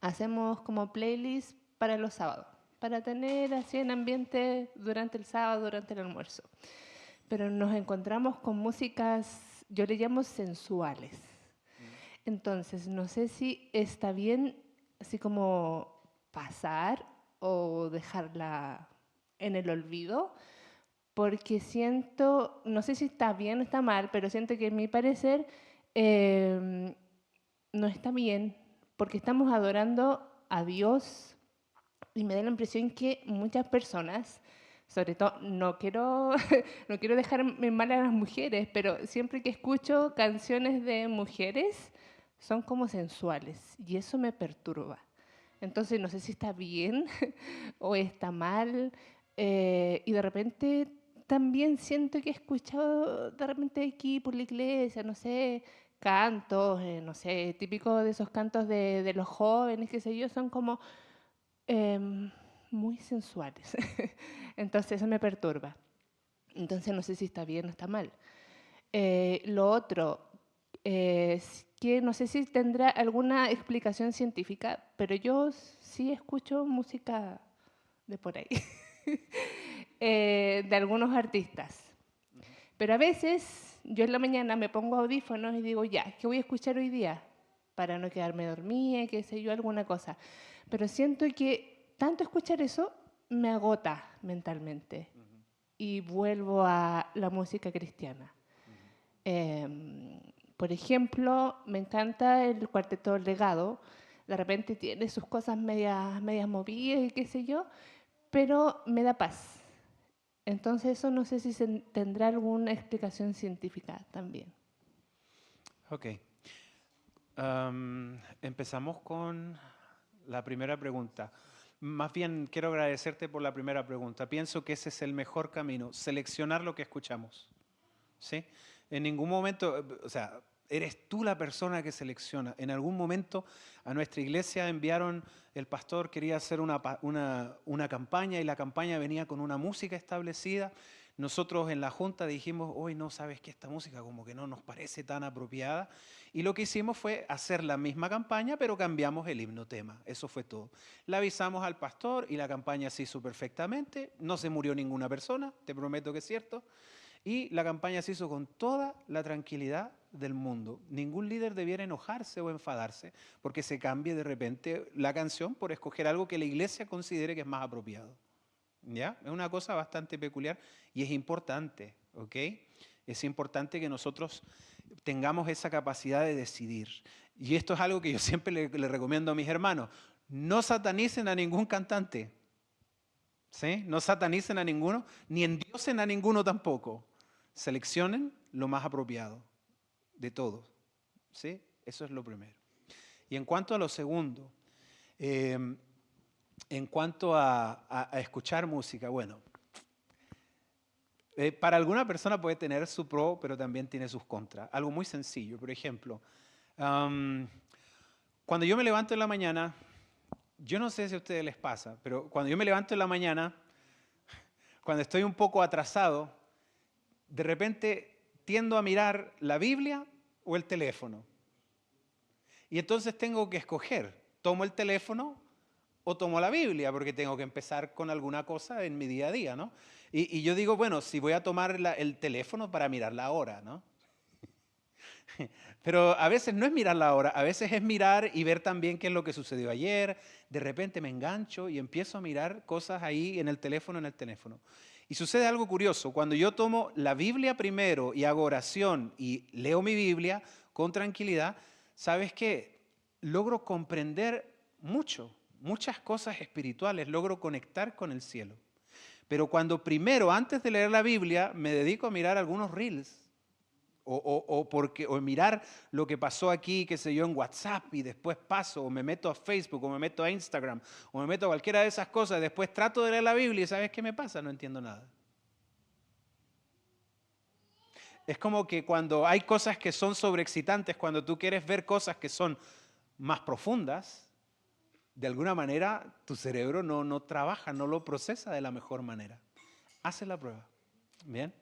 hacemos como playlist para los sábados, para tener así en ambiente durante el sábado, durante el almuerzo. Pero nos encontramos con músicas, yo le llamo sensuales. Entonces, no sé si está bien así como pasar o dejarla en el olvido, porque siento, no sé si está bien o está mal, pero siento que en mi parecer no está bien, porque estamos adorando a Dios y me da la impresión que muchas personas, sobre todo, no quiero, no quiero dejarme mal a las mujeres, pero siempre que escucho canciones de mujeres son como sensuales y eso me perturba. Entonces no sé si está bien o está mal. Y de repente también siento que he escuchado de repente aquí por la iglesia, no sé, cantos, no sé, típicos de esos cantos de los jóvenes, qué sé yo, son como muy sensuales. Entonces eso me perturba. Entonces no sé si está bien o está mal. Lo otro es que no sé si tendrá alguna explicación científica, pero yo sí escucho música de por ahí, de algunos artistas. Pero a veces yo en la mañana me pongo audífonos y digo, ya, ¿qué voy a escuchar hoy día? Para no quedarme dormida, qué sé yo, alguna cosa. Pero siento que tanto escuchar eso me agota mentalmente y vuelvo a la música cristiana. Por ejemplo, me encanta el Cuarteto Legado. De repente tiene sus cosas medias movidas y qué sé yo, pero me da paz. Entonces eso no sé si tendrá alguna explicación científica también. Ok. Empezamos con la primera pregunta. Más bien quiero agradecerte por la primera pregunta. Pienso que ese es el mejor camino, seleccionar lo que escuchamos. ¿Sí? En ningún momento, o sea, eres tú la persona que selecciona. En algún momento a nuestra iglesia enviaron, el pastor quería hacer una campaña y la campaña venía con una música establecida. Nosotros en la junta dijimos, hoy no, sabes que esta música como que no nos parece tan apropiada. Y lo que hicimos fue hacer la misma campaña, pero cambiamos el himno tema. Eso fue todo. La avisamos al pastor y la campaña se hizo perfectamente. No se murió ninguna persona, te prometo que es cierto. Y la campaña se hizo con toda la tranquilidad del mundo. Ningún líder debiera enojarse o enfadarse porque se cambie de repente la canción por escoger algo que la iglesia considere que es más apropiado. ¿Ya? Es una cosa bastante peculiar y es importante, ¿ok? Es importante que nosotros tengamos esa capacidad de decidir. Y esto es algo que yo siempre le recomiendo a mis hermanos. No satanicen a ningún cantante. ¿Sí? No satanicen a ninguno, ni endiosen a ninguno tampoco. Seleccionen lo más apropiado de todos. ¿Sí? Eso es lo primero. Y en cuanto a lo segundo, en cuanto a escuchar música, bueno, para alguna persona puede tener su pro, pero también tiene sus contras. Algo muy sencillo, por ejemplo, cuando yo me levanto en la mañana, yo no sé si a ustedes les pasa, pero cuando yo me levanto en la mañana, cuando estoy un poco atrasado, de repente tiendo a mirar la Biblia o el teléfono. Y entonces tengo que escoger, ¿tomo el teléfono o tomo la Biblia? Porque tengo que empezar con alguna cosa en mi día a día, ¿no? Y yo digo, bueno, si voy a tomar el teléfono para mirar la hora, ¿no? Pero a veces no es mirar la hora, a veces es mirar y ver también qué es lo que sucedió ayer. De repente me engancho y empiezo a mirar cosas ahí en el teléfono. Y sucede algo curioso, cuando yo tomo la Biblia primero y hago oración y leo mi Biblia con tranquilidad, ¿sabes qué? Logro comprender muchas cosas espirituales, logro conectar con el cielo. Pero cuando primero, antes de leer la Biblia, me dedico a mirar algunos reels o mirar lo que pasó aquí, qué sé yo, en WhatsApp y después paso, o me meto a Facebook, o me meto a Instagram, o me meto a cualquiera de esas cosas, después trato de leer la Biblia y ¿sabes qué me pasa? No entiendo nada. Es como que cuando hay cosas que son sobreexcitantes, cuando tú quieres ver cosas que son más profundas, de alguna manera tu cerebro no trabaja, no lo procesa de la mejor manera. Hace la prueba. Bien.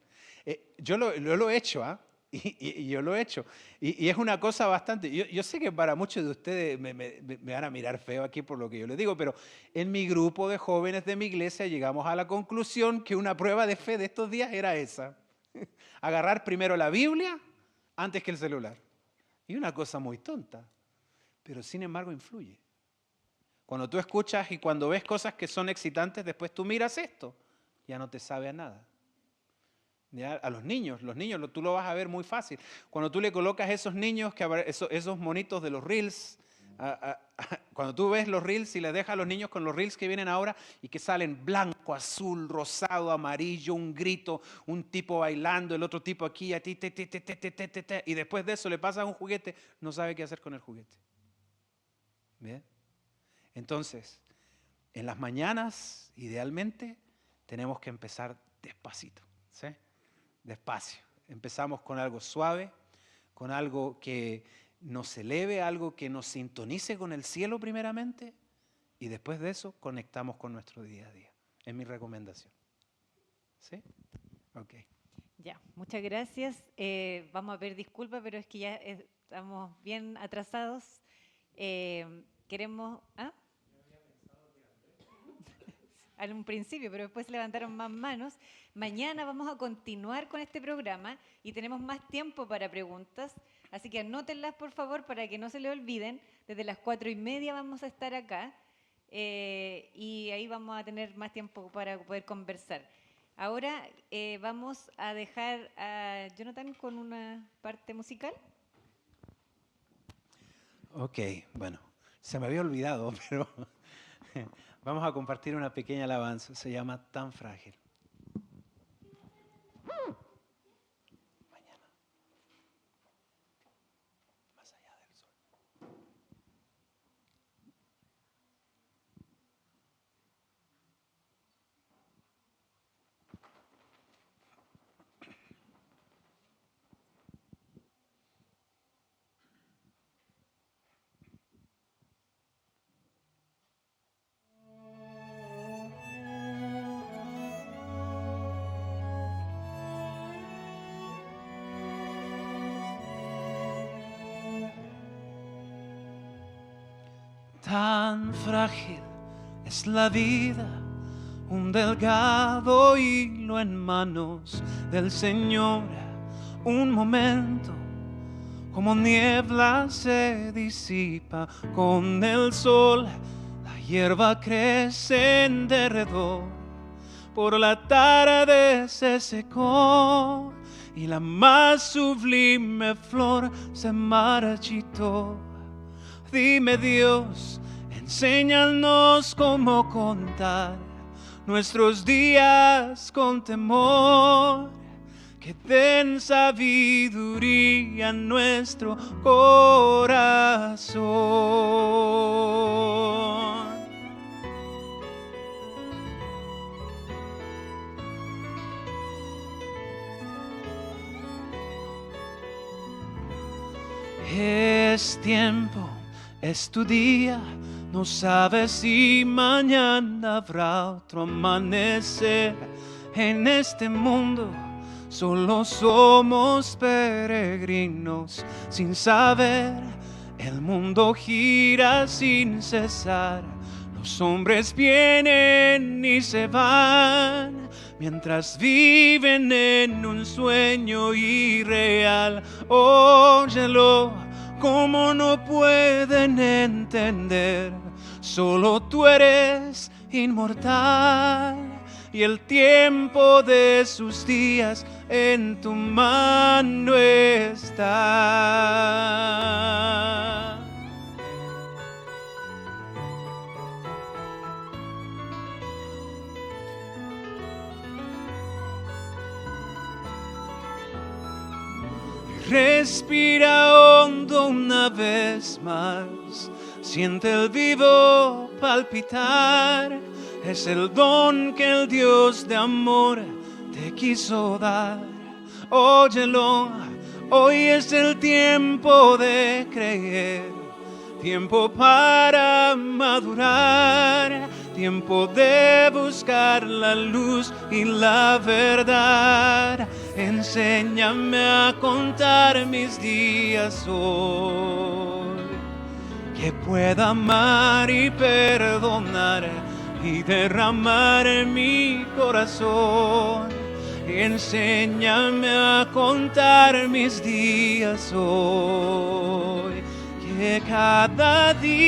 Yo lo he hecho, ¿ah? Y yo lo he hecho. Y es una cosa bastante... Yo sé que para muchos de ustedes me van a mirar feo aquí por lo que yo les digo, pero en mi grupo de jóvenes de mi iglesia llegamos a la conclusión que una prueba de fe de estos días era esa. Agarrar primero la Biblia antes que el celular. Y una cosa muy tonta, pero sin embargo influye. Cuando tú escuchas y cuando ves cosas que son excitantes, después tú miras esto, ya no te sabe a nada. ¿Ya? A los niños tú lo vas a ver muy fácil. Cuando tú le colocas esos niños, esos monitos de los reels, cuando tú ves los reels y les dejas a los niños con los reels que vienen ahora y que salen blanco, azul, rosado, amarillo, un grito, un tipo bailando, el otro tipo aquí, y después de eso le pasas un juguete, no sabe qué hacer con el juguete. ¿Bien? Entonces, en las mañanas, idealmente, tenemos que empezar despacito, ¿sí? Despacio. Empezamos con algo suave, con algo que nos eleve, algo que nos sintonice con el cielo primeramente, y después de eso conectamos con nuestro día a día. Es mi recomendación. ¿Sí? Ok. Ya, muchas gracias. Vamos a pedir disculpas, pero es que ya estamos bien atrasados. Queremos... ¿Ah? En un principio, pero después levantaron más manos. Mañana vamos a continuar con este programa y tenemos más tiempo para preguntas, así que anótenlas por favor para que no se le olviden. Desde las 4:30 vamos a estar acá y ahí vamos a tener más tiempo para poder conversar. Ahora vamos a dejar a Jonathan con una parte musical. Ok, bueno, se me había olvidado, pero... Vamos a compartir una pequeña alabanza, se llama Tan Frágil. Mañana. Más allá del sol. Tan frágil es la vida, un delgado hilo en manos del Señor. Un momento, como niebla se disipa con el sol. La hierba crece en derredor, por la tarde se secó y la más sublime flor se marchitó. Dime Dios, enséñanos cómo contar nuestros días con temor, que den sabiduría a nuestro corazón. Es tiempo, es tu día, no sabes si mañana habrá otro amanecer. En este mundo solo somos peregrinos sin saber. El mundo gira sin cesar, los hombres vienen y se van, mientras viven en un sueño irreal. Óyelo, como no pueden entender, solo tú eres inmortal y el tiempo de sus días en tu mano está. respira hondo una vez más. Siente el vivo palpitar. Es el don que el Dios de amor te quiso dar. Óyelo, hoy es el tiempo de creer. Tiempo para madurar, tiempo de buscar la luz y la verdad. Enséñame a contar mis días hoy, que pueda amar y perdonar y derramar en mi corazón. Enséñame a contar mis días hoy, que cada día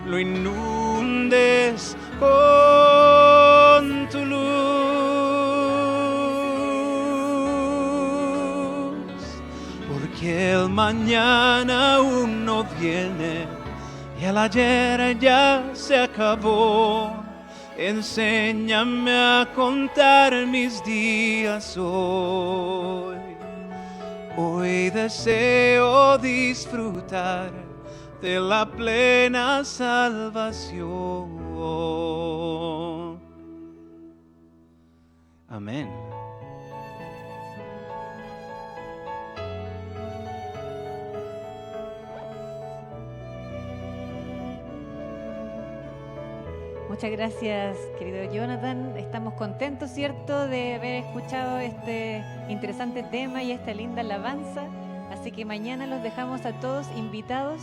lo inundes con tu luz, porque el mañana aún no viene y el ayer ya se acabó. Enséñame a contar mis días hoy. Hoy deseo disfrutar de la plena salvación. Amén. Muchas gracias, querido Jonathan. Estamos contentos, ¿cierto?, de haber escuchado este interesante tema y esta linda alabanza. Así que mañana los dejamos a todos invitados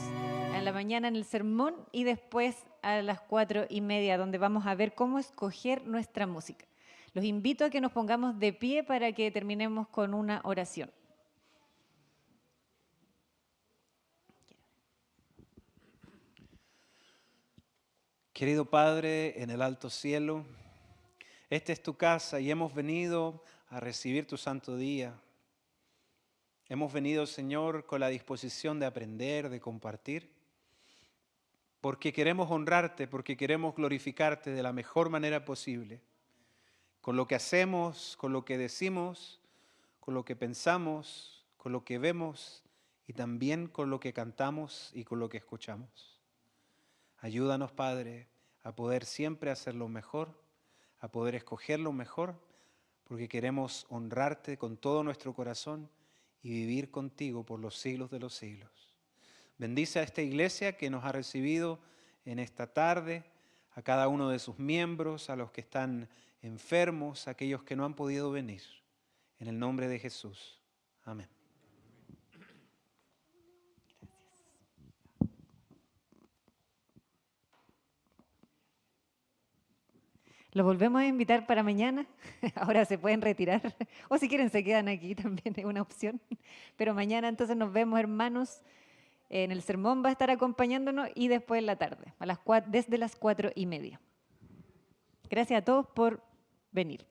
a la mañana en el sermón y después a las 4:30, donde vamos a ver cómo escoger nuestra música. Los invito a que nos pongamos de pie para que terminemos con una oración. Querido Padre en el alto cielo, esta es tu casa y hemos venido a recibir tu santo día. Hemos venido, Señor, con la disposición de aprender, de compartir, porque queremos honrarte, porque queremos glorificarte de la mejor manera posible, con lo que hacemos, con lo que decimos, con lo que pensamos, con lo que vemos y también con lo que cantamos y con lo que escuchamos. Ayúdanos, Padre, a poder siempre hacer lo mejor, a poder escoger lo mejor, porque queremos honrarte con todo nuestro corazón y vivir contigo por los siglos de los siglos. Bendice a esta iglesia que nos ha recibido en esta tarde, a cada uno de sus miembros, a los que están enfermos, a aquellos que no han podido venir. En el nombre de Jesús. Amén. Los volvemos a invitar para mañana. Ahora se pueden retirar. O si quieren se quedan aquí, también es una opción. Pero mañana entonces nos vemos, hermanos. En el sermón va a estar acompañándonos y después en la tarde, desde las 4:30. Gracias a todos por venir.